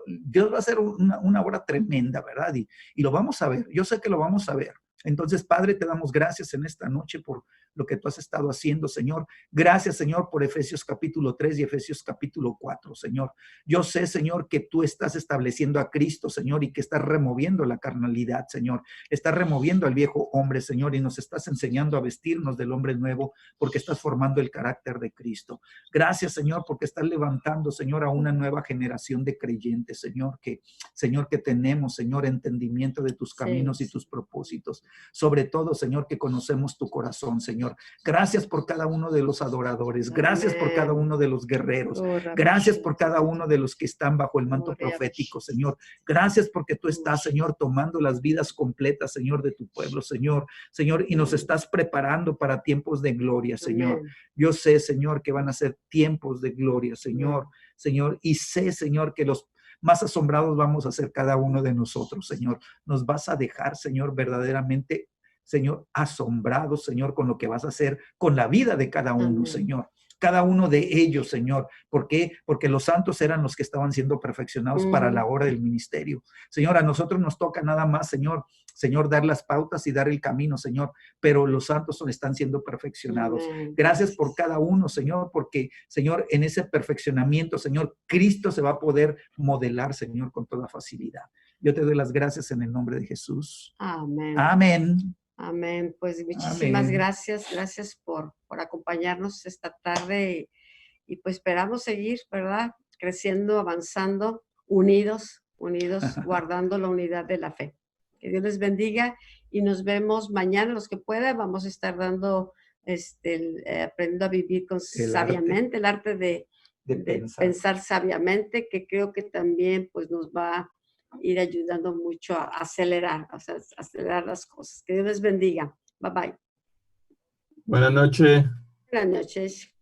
Dios va a hacer una obra tremenda, ¿verdad? Y lo vamos a ver, yo sé que lo vamos a ver. Entonces, Padre, te damos gracias en esta noche por lo que tú has estado haciendo, Señor. Gracias, Señor, por Efesios capítulo 3 y Efesios capítulo 4, Señor. Yo sé, Señor, que tú estás estableciendo a Cristo, Señor, y que estás removiendo la carnalidad, Señor. Estás removiendo al viejo hombre, Señor, y nos estás enseñando a vestirnos del hombre nuevo porque estás formando el carácter de Cristo. Gracias, Señor, porque estás levantando, Señor, a una nueva generación de creyentes, Señor, que tenemos, Señor, entendimiento de tus caminos y tus propósitos. Sobre todo, Señor, que conocemos tu corazón, Señor. Gracias por cada uno de los adoradores. Gracias por cada uno de los guerreros. Gracias por cada uno de los que están bajo el manto profético, Señor. Gracias porque tú estás, Señor, tomando las vidas completas, Señor, de tu pueblo, Señor. Señor, y nos estás preparando para tiempos de gloria, Señor. Yo sé, Señor, que van a ser tiempos de gloria, Señor. Señor, y sé, Señor, que los más asombrados vamos a ser cada uno de nosotros, Señor. Nos vas a dejar, Señor, verdaderamente, Señor, asombrados, Señor, con lo que vas a hacer con la vida de cada uno, Señor. Cada uno de ellos, Señor. ¿Por qué? Porque los santos eran los que estaban siendo perfeccionados para la hora del ministerio. Señor, a nosotros nos toca nada más, Señor, dar las pautas y dar el camino, Señor, pero los santos están siendo perfeccionados. Gracias por cada uno, Señor, porque, Señor, en ese perfeccionamiento, Señor, Cristo se va a poder modelar, Señor, con toda facilidad. Yo te doy las gracias en el nombre de Jesús. Amén. Amén. Amén. Pues muchísimas gracias. Gracias por acompañarnos esta tarde y pues esperamos seguir, ¿verdad? Creciendo, avanzando, unidos, guardando la unidad de la fe. Que Dios les bendiga y nos vemos mañana, los que puedan. Vamos a estar dando, aprendiendo a vivir sabiamente, el arte de pensar sabiamente, que creo que también pues nos va a ir ayudando mucho a acelerar, o sea, acelerar las cosas. Que Dios les bendiga. Bye bye. Buenas noches. Buenas noches.